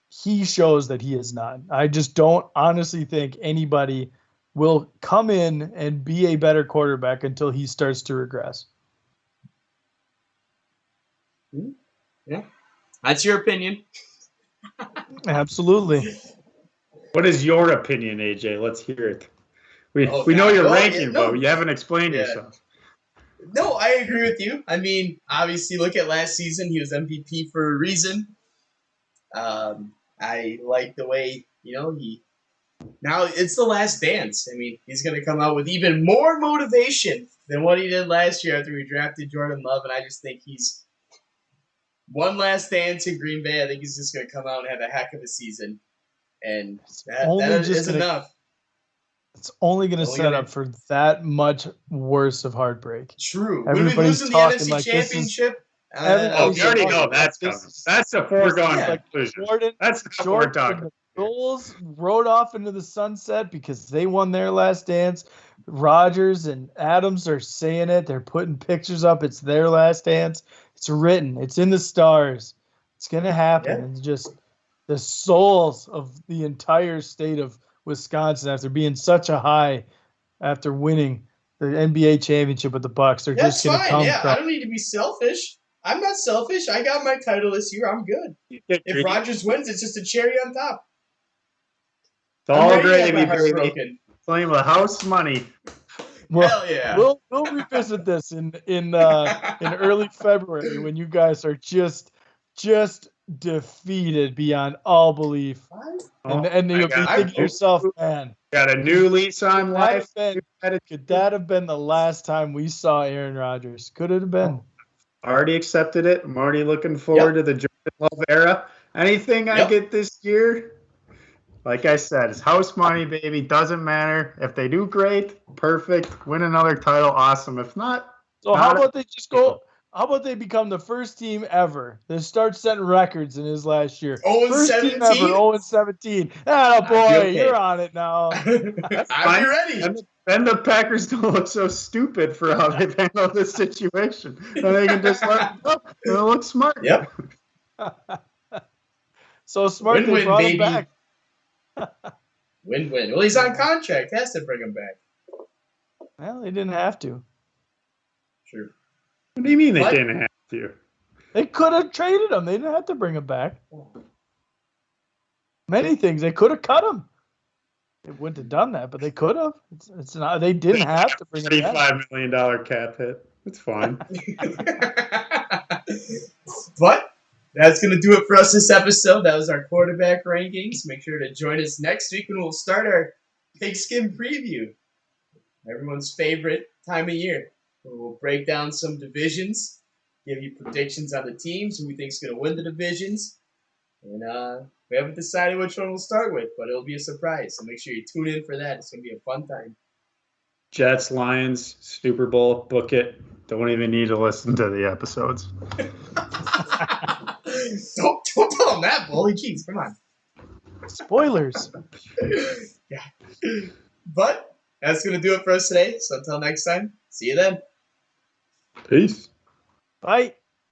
S3: he shows that he is not. I just don't honestly think anybody will come in and be a better quarterback until he starts to regress.
S1: Yeah, that's your opinion.
S3: Absolutely.
S2: What is your opinion, AJ? Let's hear it. We
S1: Oh,
S2: know
S1: God.
S2: your
S1: Well,
S2: ranking,
S1: yeah, no.
S2: but you haven't explained
S1: Yeah.
S2: yourself.
S1: No, I agree with you. I mean, obviously, look at last season. He was MVP for a reason. I like the way, now it's the last dance. I mean, he's going to come out with even more motivation than what he did last year after we drafted Jordan Love, and I just think he's one last dance in Green Bay. I think he's just going to come out and have a heck of a season, and that is enough.
S3: It's only going to set up for that much worse of heartbreak.
S1: True.
S3: Everybody's
S1: when we lose in the
S3: talking
S1: NFC
S3: like
S1: Championship,
S2: we already know that's coming. That's a foregone conclusion. That's not what we're talking about.
S3: The Bulls rode off into the sunset because they won their last dance. Rodgers and Adams are saying it. They're putting pictures up. It's their last dance. It's written. It's in the stars. It's going to happen. And just the souls of the entire state of Wisconsin, after being such a high after winning the NBA championship with the Bucks, they're just going to come.
S1: Yeah, I don't need to be selfish. I'm not selfish. I got my title this year. I'm good. If Rodgers wins, it's just a cherry on top.
S2: It's all gravy, baby. Playing with house money.
S1: Hell yeah.
S3: We'll revisit this in early February when you guys are just defeated beyond all belief. And you'll be thinking to yourself, man,
S2: got a new lease on life.
S3: Could that have been the last time we saw Aaron Rodgers? Could it have been?
S2: Already accepted it. I'm already looking forward to the Jordan Love era. Anything I get this year, like I said, it's house money, baby. Doesn't matter. If they do great, perfect. Win another title, awesome. If not,
S3: how about they just go? How about they become the first team ever that starts setting records in his last year?
S1: 0-17?
S3: Team ever, 0-17. Ah, boy, you're on it now.
S1: I'll be ready.
S2: Then the Packers don't look so stupid for how they've handled this situation. And they can just let it go. They'll look smart.
S1: Yep.
S3: So smart they brought him back.
S1: Win-win. Well, he's on contract. Has to bring him back.
S3: Well, they didn't have to.
S1: Sure.
S2: What do you mean they didn't have to?
S3: They could have traded him. They didn't have to bring him back. Many things. They could have cut him. They wouldn't have done that, but they could have. It's not. They didn't have to bring him back.
S2: $35 million cap hit. It's fine.
S1: But that's going to do it for us this episode. That was our quarterback rankings. Make sure to join us next week when we'll start our Pigskin preview. Everyone's favorite time of year. We'll break down some divisions, give you predictions on the teams, who we think is going to win the divisions. And we haven't decided which one we'll start with, but it'll be a surprise. So make sure you tune in for that. It's going to be a fun time.
S2: Jets, Lions, Super Bowl, book it. Don't even need to listen to the episodes.
S1: Don't tell them that, Bully. Jeez, come on.
S3: Spoilers.
S1: Yeah. But that's going to do it for us today. So until next time, see you then.
S2: Peace.
S3: Bye.